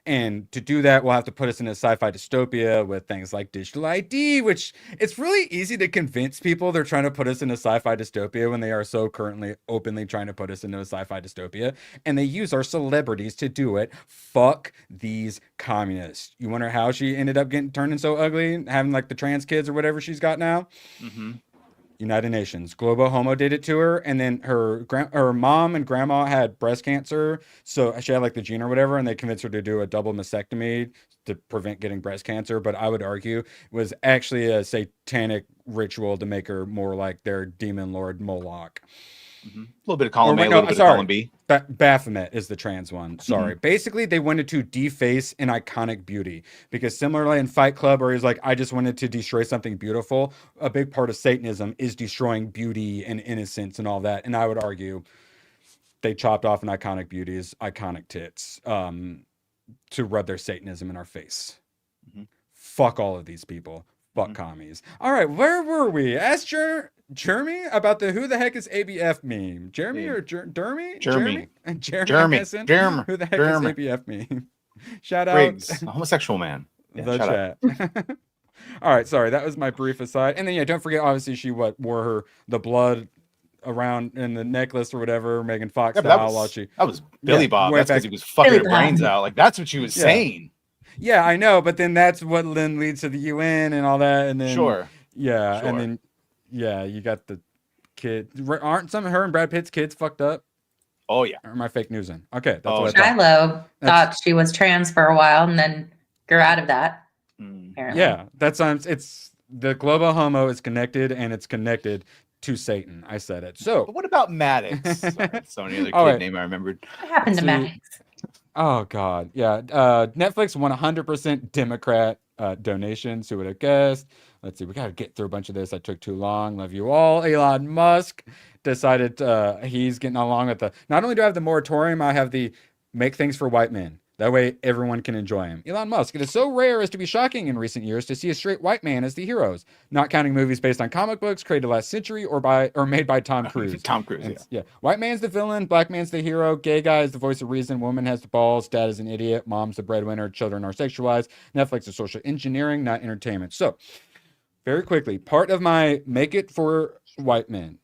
And to do that, we'll have to put us in a sci-fi dystopia with things like digital ID, which it's really easy to convince people they're trying to put us in a sci-fi dystopia when they are so currently openly trying to put us into a sci-fi dystopia. And they use our celebrities to do it. Fuck these communists. You wonder how she ended up turning so ugly, having like the trans kids or whatever she's got now? United Nations. Globo Homo did it to her, and then her mom and grandma had breast cancer, so she had like the gene or whatever, and they convinced her to do a double mastectomy to prevent getting breast cancer. But I would argue it was actually a satanic ritual to make her more like their demon lord Moloch. A little bit of column A, a little bit of column B. Baphomet is the trans one. Sorry. Basically, they wanted to deface an iconic beauty, because similarly in Fight Club, where he's like, I just wanted to destroy something beautiful, a big part of Satanism is destroying beauty and innocence and all that. And I would argue they chopped off an iconic beauty's iconic tits to rub their Satanism in our face. Fuck all of these people. Fuck commies. All right, where were we? Ask Jeremy about the who the heck is ABF meme. Jeremy or Jeremy? Jeremy. Jeremy. Who the heck is ABF meme? Shout out. Briggs, a homosexual man. Yeah, the chat. All right, sorry, that was my brief aside. And then yeah, don't forget, obviously she wore the blood around in the necklace or whatever, Megan Fox style. That was Billy Bob. That's because he was fucking her brains out. Like that's what she was saying. Yeah, I know, but then that's what then leads to the UN and all that, and then and then you got the kid. Aren't some of her and Brad Pitt's kids fucked up? Oh yeah. Or am I fake newsing? Okay, that's what I thought. Shiloh thought she was trans for a while and then grew out of that. Apparently. Yeah, that's it's the global homo is connected, and it's connected to Satan. I said it. So, but what about Maddox? So any other kid name I remembered. What happened to Maddox? Oh God, yeah. Netflix 100% Democrat donations. Who would have guessed? Let's see. We got to get through a bunch of this. I took too long. Love you all. Elon Musk decided he's getting along with the. Not only do I have the moratorium, I have the make things for white men. That way everyone can enjoy him. Elon Musk. It is so rare as to be shocking in recent years to see a straight white man as the heroes, not counting movies based on comic books created last century or made by Tom Cruise. Tom Cruise, yeah. White man's the villain, black man's the hero, gay guy is the voice of reason, woman has the balls, dad is an idiot, mom's the breadwinner, children are sexualized. Netflix is social engineering, not entertainment. So, very quickly, part of my make it for white men.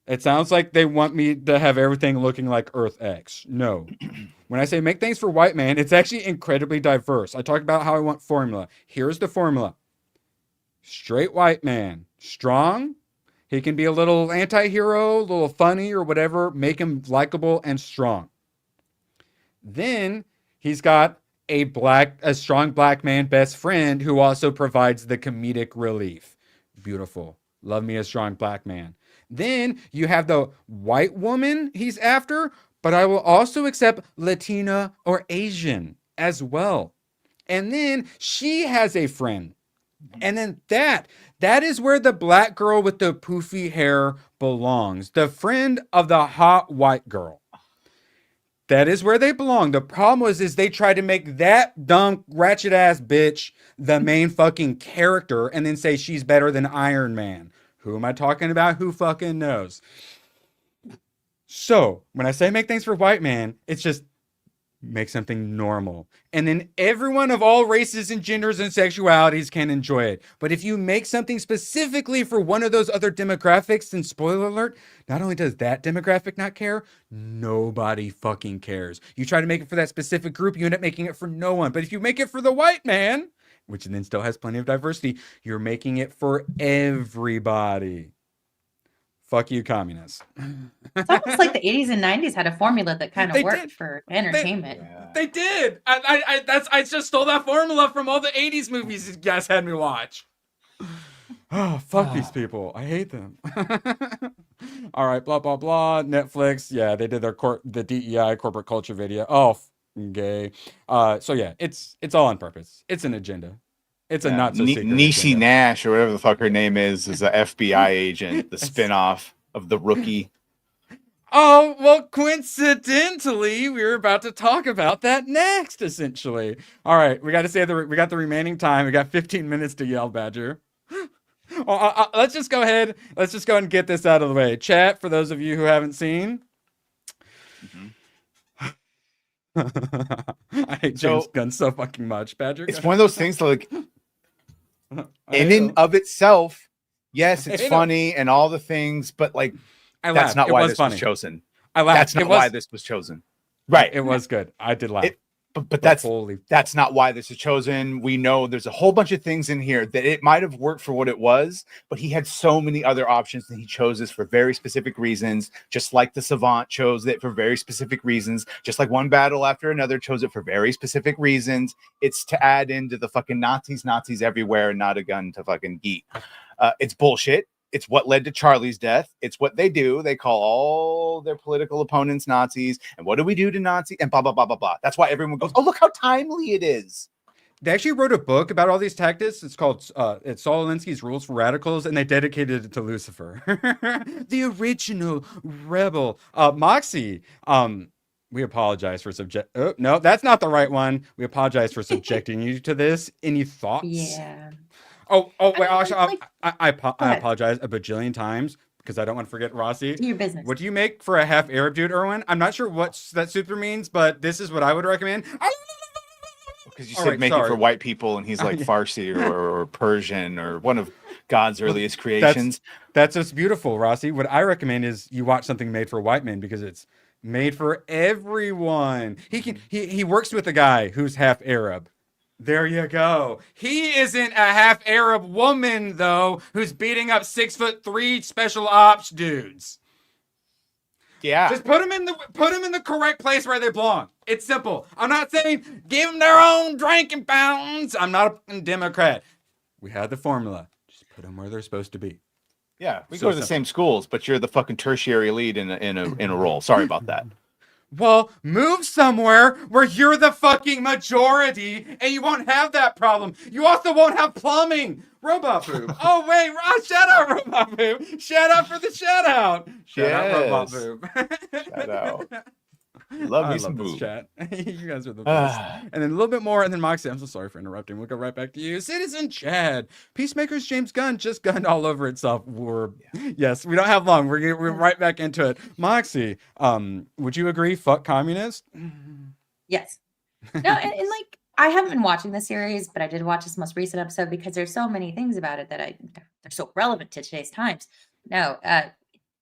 It sounds like they want me to have everything looking like Earth X. No. When I say make things for white man, it's actually incredibly diverse. I talk about how I want formula. Here's the formula. Straight white man. Strong. He can be a little anti-hero, a little funny or whatever. Make him likable and strong. Then he's got a strong black man best friend who also provides the comedic relief. Beautiful. Love me a strong black man. Then you have the white woman he's after, but I will also accept Latina or Asian as well. And then she has a friend. And then that is where the black girl with the poofy hair belongs. The friend of the hot white girl. That is where they belong. The problem is they tried to make that dumb ratchet ass bitch the main fucking character and then say she's better than Iron Man. Who am I talking about? Who fucking knows? So, when I say make things for white man, it's just make something normal. And then everyone of all races and genders and sexualities can enjoy it. But if you make something specifically for one of those other demographics, then spoiler alert, not only does that demographic not care, nobody fucking cares. You try to make it for that specific group, you end up making it for no one. But if you make it for the white man, which then still has plenty of diversity, you're making it for everybody. Fuck you, communists. It's almost like the 80s and 90s had a formula that kind of worked for entertainment. They did. I just stole that formula from all the 80s movies you guys had me watch. Oh, fuck these people. I hate them. All right, blah, blah, blah. Netflix. Yeah, they did the DEI corporate culture video. Oh, gay. So yeah, it's all on purpose. It's an agenda. It's a not so secret Niecy Nash or whatever the fuck her name is an FBI agent, the spinoff of The Rookie. Oh, well, coincidentally, we were about to talk about that next, essentially. All right, we got the remaining time. We got 15 minutes to yell, Badger. Let's just go ahead and get this out of the way. Chat, for those of you who haven't seen. I hate So- James Gunn so fucking much, Patrick. It's one of those things like, I in hate and him. of itself, yes, I it's hate him. funny and all the things, but like, I that's laughed. not It why was this funny. was chosen. I laughed. That's not It was, why this was chosen. Right. It was good. I did laugh. But that's holy. that's not why this is chosen. We know there's a whole bunch of things in here that it might have worked for what it was, but he had so many other options and he chose this for very specific reasons, just like the Savant chose it for very specific reasons, just like One Battle After Another chose it for very specific reasons. It's to add into the fucking Nazis everywhere and not a gun to fucking eat. It's bullshit. It's what led to Charlie's death. It's what they do. They call all their political opponents Nazis. And what do we do to Nazis? And blah, blah, blah, blah, blah. That's why everyone goes, oh, look how timely it is. They actually wrote a book about all these tactics. It's called it's Saul Alinsky's Rules for Radicals, and they dedicated it to Lucifer, the original rebel. Moxie, we apologize for Oh, no, that's not the right one. We apologize for subjecting you to this. Any thoughts? Yeah. Oh, wait. mean, Actually, like- I Go ahead. apologize a bajillion times because I don't want to forget Rossi. Your business. What do you make for a half Arab dude, Erwin? I'm not sure what that super means, but this is what I would recommend. Because you All said right, make it for sorry. white people, and he's like Farsi or Persian or one of God's earliest creations. That's just beautiful, Rossi. What I recommend is you watch something made for white men because it's made for everyone. He works with a guy who's half Arab. There you go. He isn't a half Arab woman though, who's beating up 6'3" special ops dudes. Yeah. Just put them in the correct place where they belong. It's simple. I'm not saying give them their own drinking fountains. I'm not a Democrat. We had the formula. Just put them where they're supposed to be. Yeah, we So go to the simple. same schools, but you're the fucking tertiary lead in a role. Sorry about that. Well, move somewhere where you're the fucking majority and you won't have that problem. You also won't have plumbing. Robot Boob. Oh, wait, Ross, shout out, Robot Boob. Shout out for the shout out. Shout out, Robot Yes. Boob. Shout out. Love me I some love this boob. chat. You guys are the best. And then a little bit more, and then Moxie, I'm so sorry for interrupting. We'll go right back to you. Citizen Chad. Peacemaker's James Gunn just gunned all over itself. Yes, we don't have long. We're right back into it. Moxie, would you agree? Fuck communist? Yes. No, and like I haven't been watching the series, but I did watch this most recent episode because there's so many things about it that they're so relevant to today's times. No,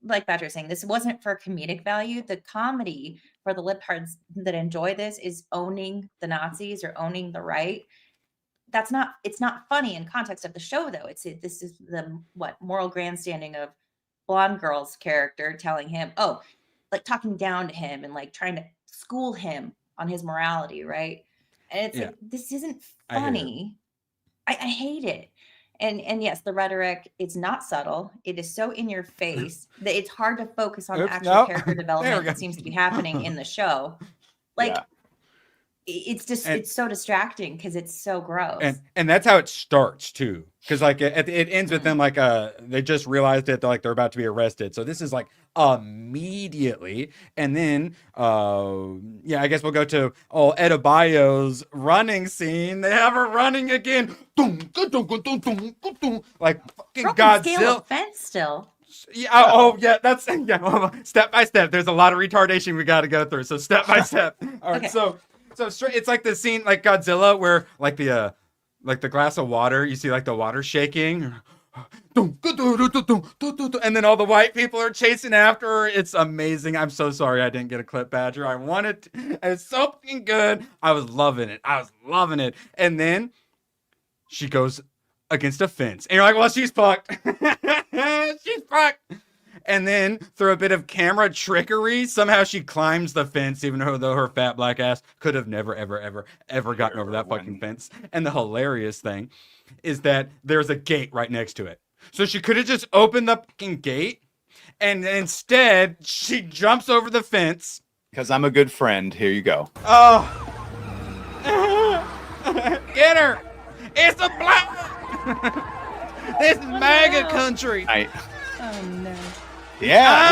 like Badger was saying, this wasn't for comedic value. The comedy for the libtards that enjoy this is owning the Nazis or owning the right. It's not funny in context of the show though. This is the moral grandstanding of blonde girl's character telling him, like talking down to him and like trying to school him on his morality, right? And it's like, this isn't I hear funny. I hate it. And yes, the rhetoric is not subtle. It is so in your face that it's hard to focus on Oops, actual no. character There we development go. that seems to be happening in the show. Like Yeah. it's just And- it's so distracting because it's so gross. And that's how it starts too, because like it ends with them like they just realized it, they're about to be arrested. So this is like immediately, and then I guess we'll go to Adebayo's running scene. They have her running again, like fucking Broken scale Godzilla. of fence still. Yeah, that's step by step. There's a lot of retardation we got to go through. So step by step. All right, Okay. so straight, it's like the scene like Godzilla where like the glass of water, you see like the water shaking. And then all the white people are chasing after her. It's amazing. I'm so sorry I didn't get a clip, Badger. I wanted to. It's so fucking good. I was loving it. And then she goes against a fence. And you're like, well, she's fucked. She's fucked. And then through a bit of camera trickery, somehow she climbs the fence, even though her fat black ass could have never, ever gotten over that fucking fence. And the hilarious thing is that there's a gate right next to it. So she could have just opened the fucking gate, and instead she jumps over the fence. Because I'm a good friend. Here you go. Oh. Get her. It's a black. This is MAGA country. Oh no. Yeah.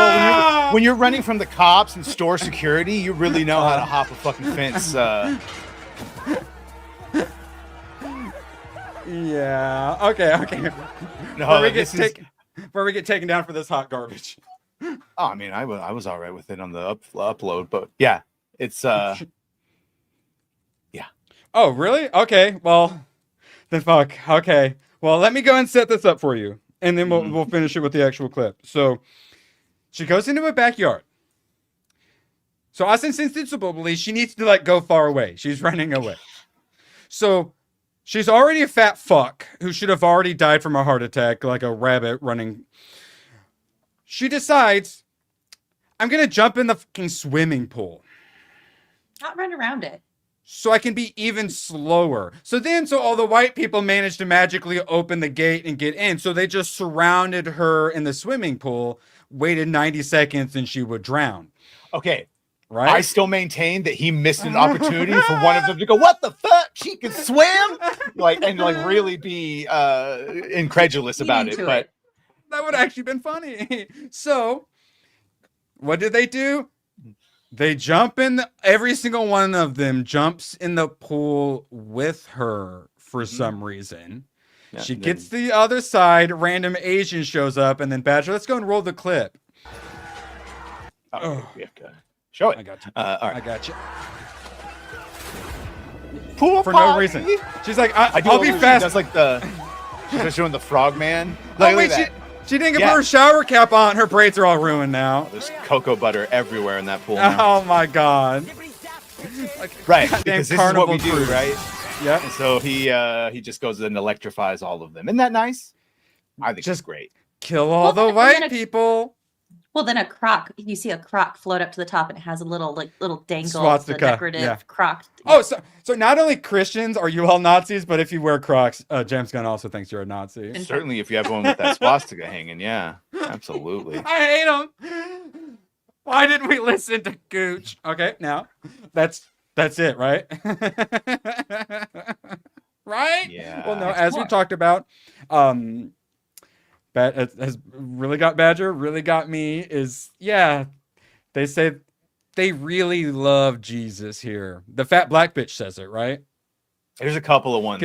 Well, when you're running from the cops and store security, you really know how to hop a fucking fence. Yeah. Okay. No, Before we get taken down for this hot garbage. Oh, I mean, I was all right with it on the upload, but yeah, it's Oh, really? Okay. Well, then fuck. Okay. Well, let me go and set this up for you, and then we'll finish it with the actual clip. So she goes into a backyard. So ostensibly, she needs to like go far away. She's running away. So she's already a fat fuck who should have already died from a heart attack, like a rabbit running. She decides, I'm gonna jump in the fucking swimming pool. Not run around it. So I can be even slower. So all the white people managed to magically open the gate and get in. So they just surrounded her in the swimming pool, waited 90 seconds, and she would drown. Okay. Right? I still maintain that he missed an opportunity for one of them to go, what the fuck? She can swim? And really be incredulous about it. But that would have actually been funny. So what did they do? They jump in. Every single one of them jumps in the pool with her for some reason. Yeah, she gets the other side. Random Asian shows up, and then Badger. Let's go and roll the clip. Oh, we have to show it. I got you. All right. I got you. Pool for party. No reason. She's like, I'll be she fast. does like she's doing the frogman. Oh wait, she didn't get her shower cap on. Her braids are all ruined now. There's cocoa butter everywhere in that pool now. Oh my god. Right, because this is what we do, cruise. right? Yeah. And so he just goes and electrifies all of them. Isn't that nice? I think it's great. Kill all the white people. Well, then you see a croc float up to the top, and it has a little dangle, swastika, decorative croc. Oh, so not only Christians are you all Nazis, but if you wear Crocs, James Gunn also thinks you're a Nazi. And certainly if you have one with that swastika hanging, yeah, absolutely. I hate them. Why didn't we listen to Gooch? Okay, now that's it, right? Right? Yeah. Well, no, as we talked about, has really got Badger, really got me. They say they really love Jesus here. The fat black bitch says it, right? There's a couple of ones.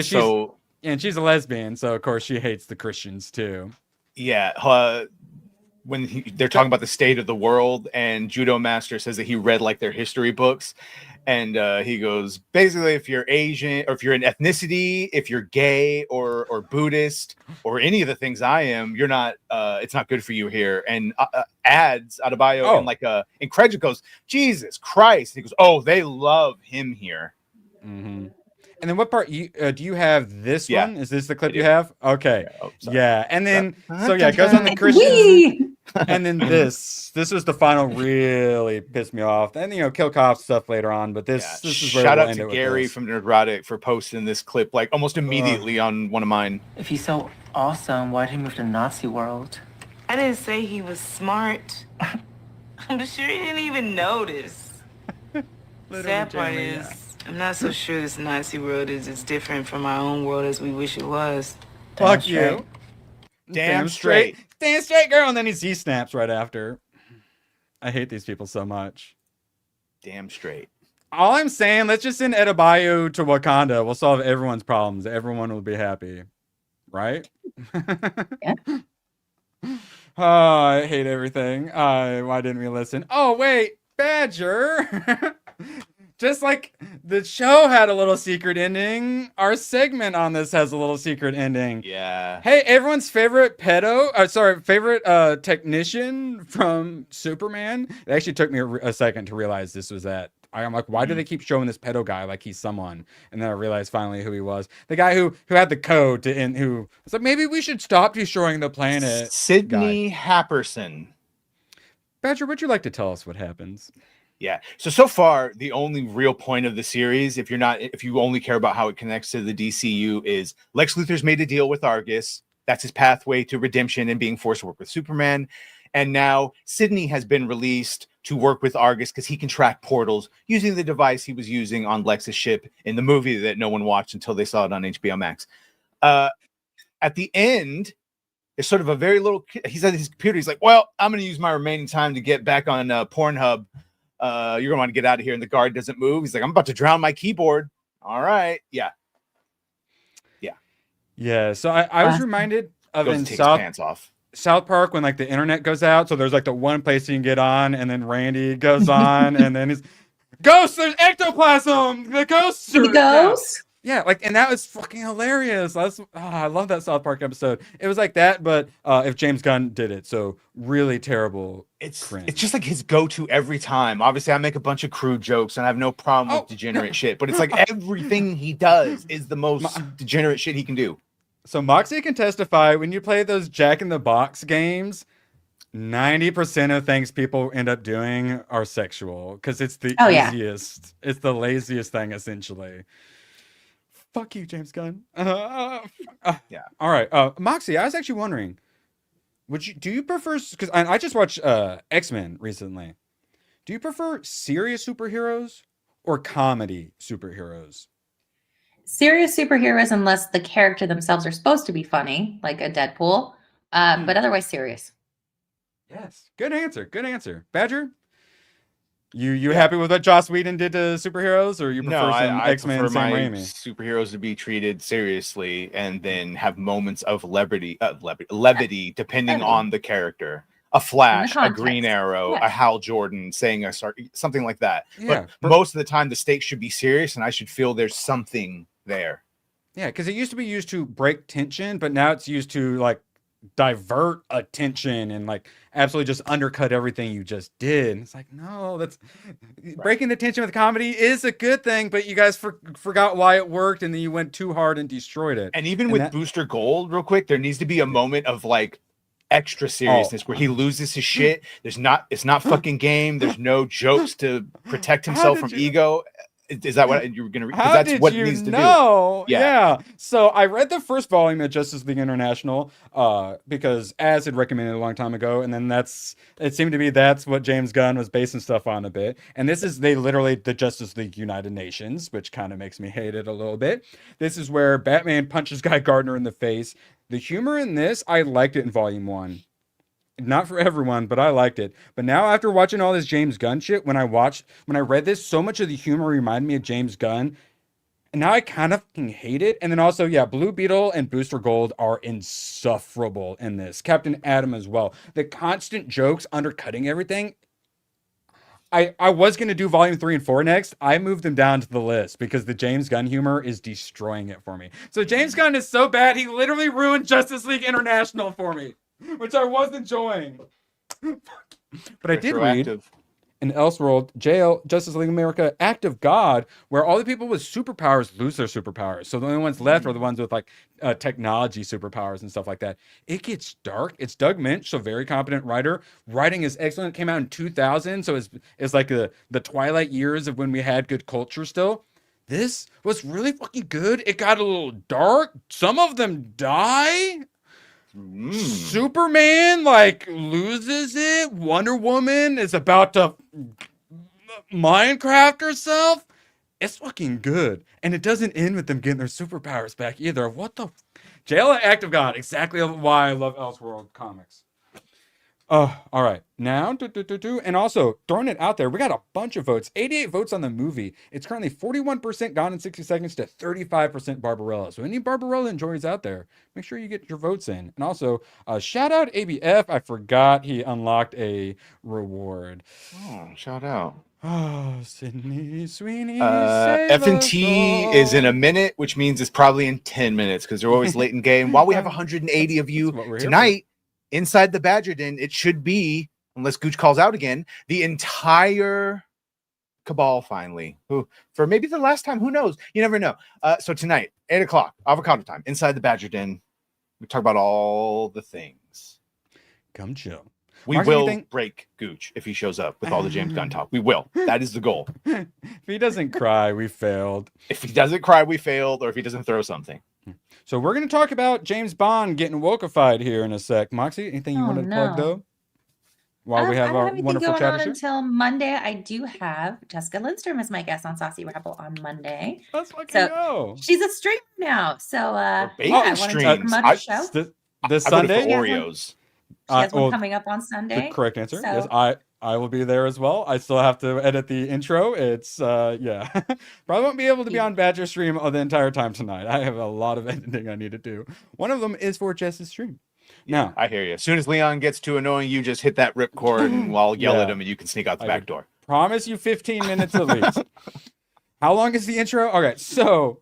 And she's a lesbian, so of course she hates the Christians too. Yeah. When they're talking about the state of the world, and Judo Master says that he read like their history books, and he goes, basically, if you're Asian, or if you're an ethnicity, if you're gay or Buddhist or any of the things I am, you're not. It's not good for you here. And adds Adebayo and like incredulous goes, Jesus Christ. And he goes, oh, they love him here. Mm-hmm. And then what part do you have this one? Is this the clip you have? Okay. Yeah. And then it goes on the Christians. And then this was the final really pissed me off. And Kill Cop stuff later on, but this is where shout we'll out end to it with Gary this. from Nerdrotic for posting this clip like almost immediately on one of mine. If he's so awesome, why'd he move to the Nazi world? I didn't say he was smart. I'm sure he didn't even notice. Sad part is, I'm not so sure this Nazi world is as different from our own world as we wish it was. Fuck you. Damn straight. Damn straight, girl. And then he snaps right after. I hate these people so much. Damn straight. All I'm saying, let's just send Adebayo to Wakanda. We'll solve everyone's problems. Everyone will be happy. Right? Yeah. Oh, I hate everything. Why didn't we listen? Oh, wait. Badger. Just like the show had a little secret ending, our segment on this has a little secret ending. Yeah. Hey, everyone's favorite favorite technician from Superman. It actually took me a second to realize this was that. I'm like, why do they keep showing this pedo guy like he's someone? And then I realized finally who he was. The guy who had the code to end. Who was like, maybe we should stop destroying the planet. Sidney Happerson. Badger, would you like to tell us what happens? Yeah. So far, the only real point of the series, if you only care about how it connects to the DCU, is Lex Luthor's made a deal with Argus. That's his pathway to redemption and being forced to work with Superman. And now Sidney has been released to work with Argus because he can track portals using the device he was using on Lex's ship in the movie that no one watched until they saw it on HBO Max. At the end, there's sort of a very little. He's at his computer. He's like, "Well, I'm going to use my remaining time to get back on Pornhub. You're going to want to get out of here." And the guard doesn't move. He's like, "I'm about to drown my keyboard." All right, yeah. So I was reminded of Goes in and takes his pants off. South Park when like the internet goes out, so there's like the one place you can get on, and then Randy goes on, and then Ghosts, there's ectoplasm. The ghosts are The ghosts? Yeah, like, and that was fucking hilarious. I love that South Park episode. It was like that, but if James Gunn did it, so really terrible. It's cringe. just like his go-to every time. Obviously, I make a bunch of crude jokes, and I have no problem with degenerate shit. But it's like everything he does is the most degenerate shit he can do. So Moxie can testify, when you play those Jack in the Box games, 90% of things people end up doing are sexual because it's the easiest. It's the laziest thing, essentially. Fuck you, James Gunn. Yeah. All right. Moxie, I was actually wondering, do you prefer, because I just watched X-Men recently. Do you prefer serious superheroes or comedy superheroes? Serious superheroes, unless the character themselves are supposed to be funny, like a Deadpool, but otherwise serious. Yes. Good answer. Good answer. Badger? You happy with what Joss Whedon did to superheroes, or you prefer some X-Men and Sam Raimi? Superheroes to be treated seriously and then have moments of levity depending on the character. A Flash, a Green Arrow, a Hal Jordan saying something like that. Yeah, but most of the time the stakes should be serious and I should feel there's something there. Yeah, because it used to be used to break tension, but now it's used to like divert attention and like absolutely just undercut everything you just did. And it's like, no, that's breaking the tension with comedy is a good thing, but you guys forgot why it worked, and then you went too hard and destroyed it. And even with Booster Gold, real quick, there needs to be a moment of like extra seriousness where he loses his shit. It's not fucking game. There's no jokes to protect himself from ego. Is that what you were gonna read? Because that's what it needs to do. Yeah. So I read the first volume of Justice League International because Az had recommended a long time ago, and then it seemed to be that's what James Gunn was basing stuff on a bit. And this is literally the Justice League United Nations, which kind of makes me hate it a little bit. This is where Batman punches Guy Gardner in the face. The humor in this, I liked it in volume 1. Not for everyone, but I liked it. But now after watching all this James Gunn shit, when I read this, so much of the humor reminded me of James Gunn. And now I kind of hate it. And then also, Blue Beetle and Booster Gold are insufferable in this. Captain Atom as well. The constant jokes undercutting everything. I was going to do volume 3 and 4 next. I moved them down to the list because the James Gunn humor is destroying it for me. So James Gunn is so bad, he literally ruined Justice League International for me, which I was enjoying. But I did read in Elseworld, Justice League America, Act of God, where all the people with superpowers lose their superpowers. So the only ones left are the ones with like technology superpowers and stuff like that. It gets dark. It's Doug Minch, so very competent writer. Writing is excellent. It came out in 2000, so it's like the twilight years of when we had good culture still. This was really fucking good. It got a little dark. Some of them die. Superman like loses it. Wonder Woman is about to Minecraft herself. It's fucking good, and it doesn't end with them getting their superpowers back either. What the Jail Act of God? Exactly why I love Elseworld comics. All right. Now, and also throwing it out there, we got a bunch of votes. 88 votes on the movie. It's currently 41% Gone in 60 Seconds to 35% Barbarella. So any Barbarella enjoyers out there, make sure you get your votes in. And also, shout out ABF. I forgot he unlocked a reward. Oh, shout out. Oh, Sydney Sweeney. FNT is in a minute, which means it's probably in 10 minutes because they're always late in game. While we have 180 of you tonight, inside the Badger Den, it should be, unless Gooch calls out again, the entire cabal finally. Who, for maybe the last time, who knows? You never know. So tonight, 8 o'clock, avocado time, inside the Badger Den. We talk about all the things. Come chill. We will break Gooch if he shows up with all the James Gunn talk. We will. That is the goal. If he doesn't cry, we failed. If he doesn't cry, we failed, or if he doesn't throw something. So we're going to talk about James Bond getting wokeified here in a sec. Moxie, anything you wanted to plug, though? While we have our wonderful going chat on until Monday. I do have Jessica Lindstrom as my guest on Saucy Rebel on Monday. Let's fucking go. She's a streamer now. So I want to talk about her show. This Sunday? Oreos. She has one coming up on Sunday. The correct answer. So. Yes, I will be there as well. I still have to edit the intro. It's probably won't be able to be on Badger stream the entire time tonight. I have a lot of editing I need to do. One of them is for Jess's stream. Yeah, now I hear you. As soon as Leon gets too annoying, you just hit that ripcord and I'll yell at him and you can sneak out the back door. Promise you 15 minutes at least. How long is the intro? Okay, so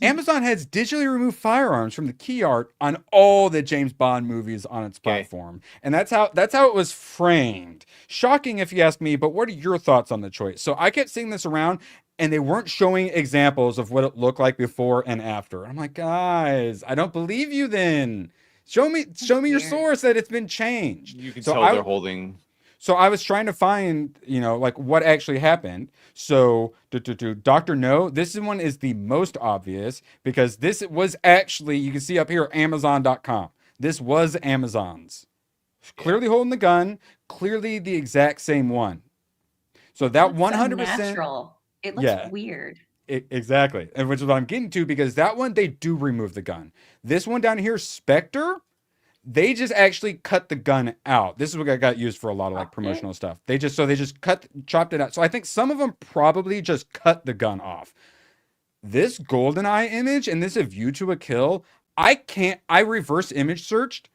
Amazon has digitally removed firearms from the key art on all the James Bond movies on its platform. And that's how it was framed. Shocking if you ask me, but what are your thoughts on the choice? So I kept seeing this around and they weren't showing examples of what it looked like before and after. I'm like, guys, I don't believe you then. Show me your source that it's been changed. You can tell they're holding. So I was trying to find, like what actually happened. So Dr. No, this one is the most obvious because this was actually, you can see up here, Amazon.com. This was Amazon's. Clearly holding the gun, clearly the exact same one. So that 100%. Natural. It looks weird. Exactly. And which is what I'm getting to because that one, they do remove the gun. This one down here, Spectre, they just actually cut the gun out. This is what got used for a lot of like promotional stuff. They just chopped it out. So I think some of them probably just cut the gun off. This GoldenEye image and this A View to a Kill, I reverse image searched,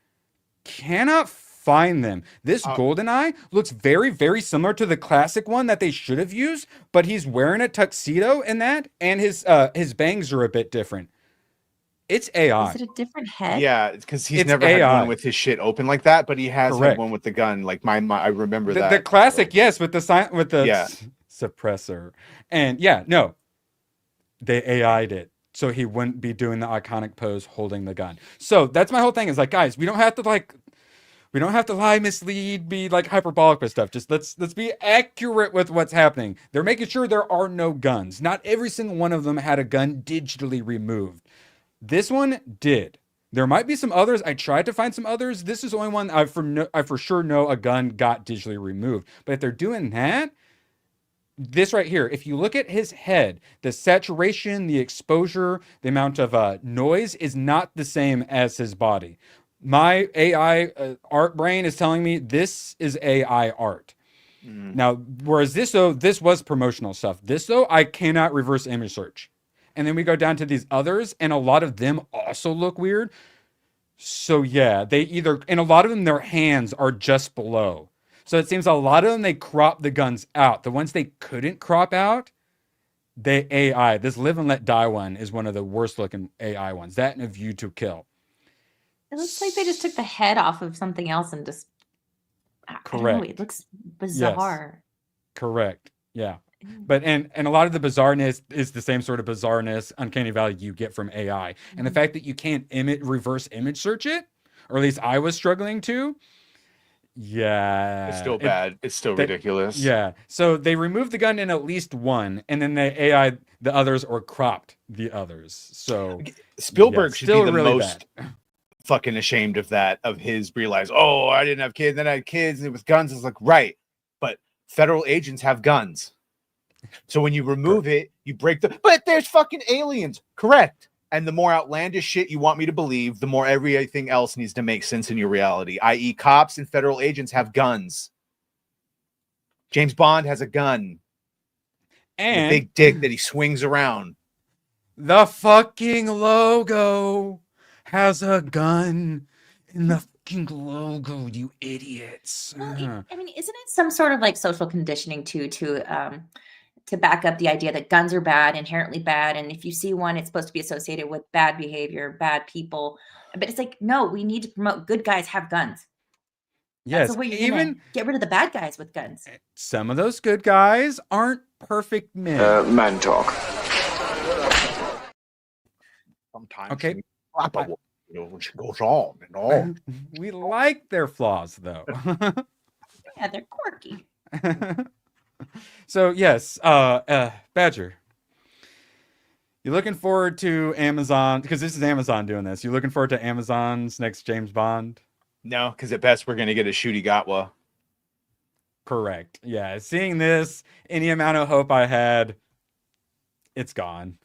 cannot find them. This GoldenEye looks very, very similar to the classic one that they should have used, but he's wearing a tuxedo in that, and his bangs are a bit different. It's AI. Is it a different head? Yeah, because he's never had one with his shit open like that, but he has had one with the gun. Like I remember that. The classic, yes, with the suppressor. And they AI'd it. So he wouldn't be doing the iconic pose holding the gun. So that's my whole thing is like, guys, we don't have to lie, mislead, be like hyperbolic with stuff. Just let's be accurate with what's happening. They're making sure there are no guns. Not every single one of them had a gun digitally removed. This one did. There might be some others. I tried to find some others. This is the only one I for sure know a gun got digitally removed. But if they're doing that, this right here, if you look at his head, the saturation, the exposure, the amount of noise is not the same as his body. My AI art brain is telling me this is AI art. Now, whereas this was promotional stuff. This though, I cannot reverse image search. And then we go down to these others, and a lot of them also look weird. So yeah, and a lot of them, their hands are just below. So it seems a lot of them, they crop the guns out. The ones they couldn't crop out, they AI. This Live and Let Die one is one of the worst looking AI ones. That and A View to Kill. It looks like they just took the head off of something else and just. Correct. I don't know, it looks bizarre. Yes. Correct. Yeah. But and a lot of the bizarreness is the same sort of bizarreness, uncanny valley you get from AI. And the fact that you can't reverse image search it, or at least I was struggling to. Yeah. It's still bad. It's still ridiculous. Yeah. So they removed the gun in at least one, and then they AI the others or cropped the others. So Spielberg should be the most fucking ashamed of that, of his realize, oh, I didn't have kids, then I had kids, and it was guns. It's like, right. But federal agents have guns. So when you remove it, you break but there's fucking aliens. Correct. And the more outlandish shit you want me to believe, the more everything else needs to make sense in your reality, i.e. cops and federal agents have guns. James Bond has a gun. And a big dick that he swings around. The fucking logo has a gun in the fucking logo, you idiots. Well, I mean, isn't it some sort of like social conditioning to back up the idea that guns are bad, inherently bad, and if you see one, it's supposed to be associated with bad behavior, bad people. But it's like, no, we need to promote good guys have guns. Yes, that's the way you're gonna get rid of the bad guys with guns. Some of those good guys aren't perfect men. Man talk. Sometimes. Okay. Which goes on and on. We like their flaws, though. Yeah, they're quirky. So yes, Badger, you looking forward to Amazon, because this is Amazon doing this. You looking forward to Amazon's next James Bond? No, because at best we're gonna get a Shooty Gatwa. Correct. Yeah, seeing this, any amount of hope I had, it's gone.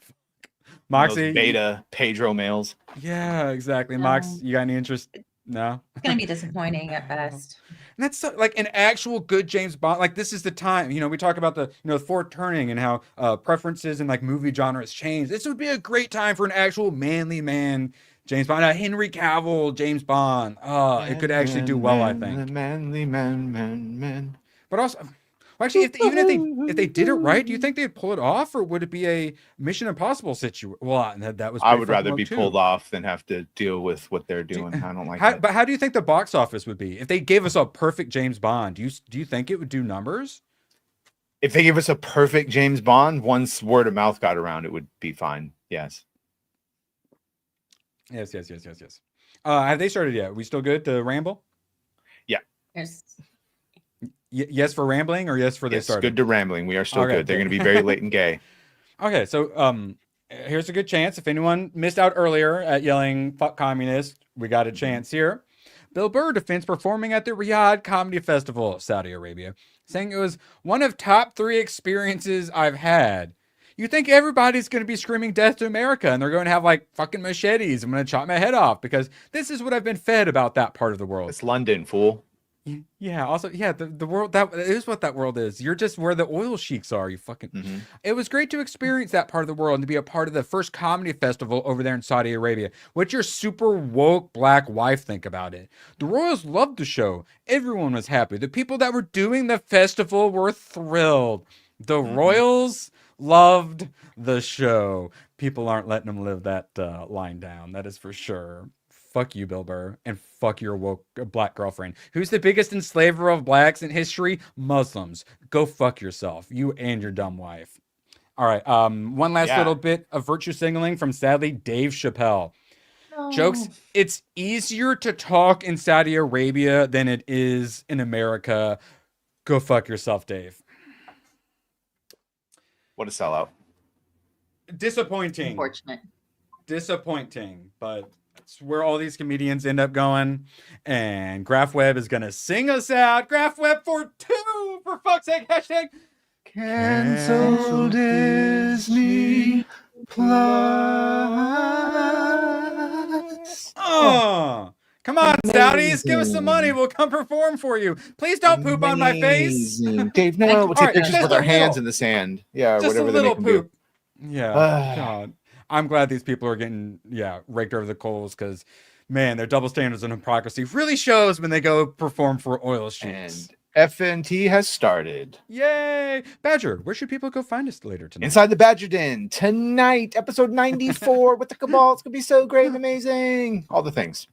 Moxie, beta Pedro males. Yeah, exactly. Mox, you got any interest? No. It's gonna be disappointing at best. And that's so, like an actual good James Bond. Like this is the time, we talk about the Ford turning and how preferences and like movie genres change. This would be a great time for an actual manly man James Bond, a Henry Cavill James Bond. It could actually do well, I think. Manly man. But also, Well, actually, if they did it right, do you think they'd pull it off, or would it be a Mission Impossible situation? Well, that was. I would rather be pulled off than have to deal with what they're doing. I don't like that. But how do you think the box office would be if they gave us a perfect James Bond? Do you think it would do numbers? If they gave us a perfect James Bond, once word of mouth got around, it would be fine. Yes. Yes. Have they started yet? Are we still good to ramble? Yeah. Yes. Yes for rambling, or yes for they started? Good to rambling. We are still good. They're going to be very late and gay. Okay, so here's a good chance. If anyone missed out earlier at yelling "fuck communist," we got a chance here. Bill Burr defends performing at the Riyadh Comedy Festival, Saudi Arabia, saying it was one of top 3 experiences I've had. You think everybody's going to be screaming death to America, and they're going to have like fucking machetes. I'm going to chop my head off because this is what I've been fed about that part of the world. It's London, fool. Yeah. Also, yeah, the world, that is what that world is. You're just where the oil sheiks are. You fucking. It was great to experience that part of the world and to be a part of the first comedy festival over there in Saudi Arabia. What's your super woke black wife think about it? The royals loved the show. Everyone was happy. The people that were doing the festival were thrilled. The royals loved the show. People aren't letting them live that line down. That is for sure. Fuck you, Bill Burr, and fuck your woke black girlfriend. Who's the biggest enslaver of blacks in history? Muslims. Go fuck yourself. You and your dumb wife. All right. One last little bit of virtue signaling from, sadly, Dave Chappelle. No. Jokes. It's easier to talk in Saudi Arabia than it is in America. Go fuck yourself, Dave. What a sellout. Disappointing. Unfortunate. Disappointing, but it's where all these comedians end up going. And Graf Webb is going to sing us out. Graf Webb for 2, for fuck's sake. Hashtag cancel Disney Plus. Come on, Saudis, give us some money. We'll come perform for you. Please don't poop on my face. Dave, no, we'll take pictures with our hands in the sand. Yeah, just whatever a they little make them poop. Yeah, God. I'm glad these people are getting, raked over the coals because, man, their double standards and hypocrisy really shows when they go perform for oil sheiks. And FNT has started. Yay! Badger, where should people go find us later tonight? Inside the Badger Den tonight, episode 94 with the Cabal. It's going to be so great and amazing. All the things.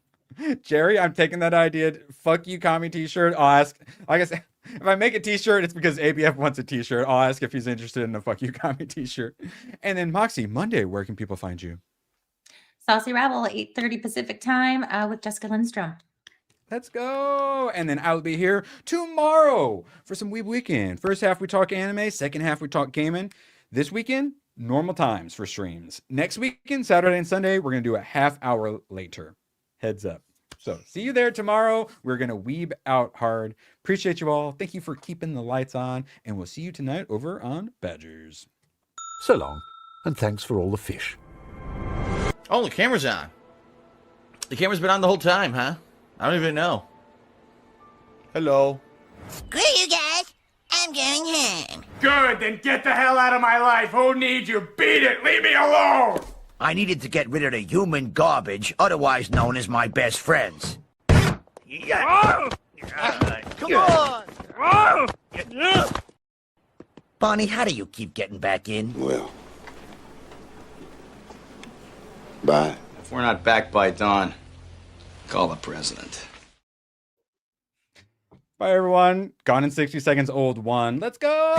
Jerry, I'm taking that idea. Fuck you, commie t-shirt. I'll ask, like I said, if I make a t-shirt, it's because ABF wants a t-shirt. I'll ask if he's interested in a fuck you, commie t-shirt. And then Moxie, Monday, where can people find you? Saucy Rabble, 8:30 Pacific time with Jessica Lindstrom. Let's go. And then I'll be here tomorrow for some Weeb Weekend. First half, we talk anime. Second half, we talk gaming. This weekend, normal times for streams. Next weekend, Saturday and Sunday, we're going to do a half hour later. Heads up. So see you there tomorrow. We're going to weeb out hard. Appreciate you all. Thank you for keeping the lights on. And we'll see you tonight over on Badgers. So long. And thanks for all the fish. Oh, the camera's on. The camera's been on the whole time, huh? I don't even know. Hello. Screw you guys. I'm going home. Good, then get the hell out of my life. Who needs you? Beat it. Leave me alone. I needed to get rid of the human garbage, otherwise known as my best friends. Come on! Bonnie, how do you keep getting back in? Well, bye. If we're not back by dawn, call the president. Bye, everyone. Gone in 60 Seconds Old 1. Let's go!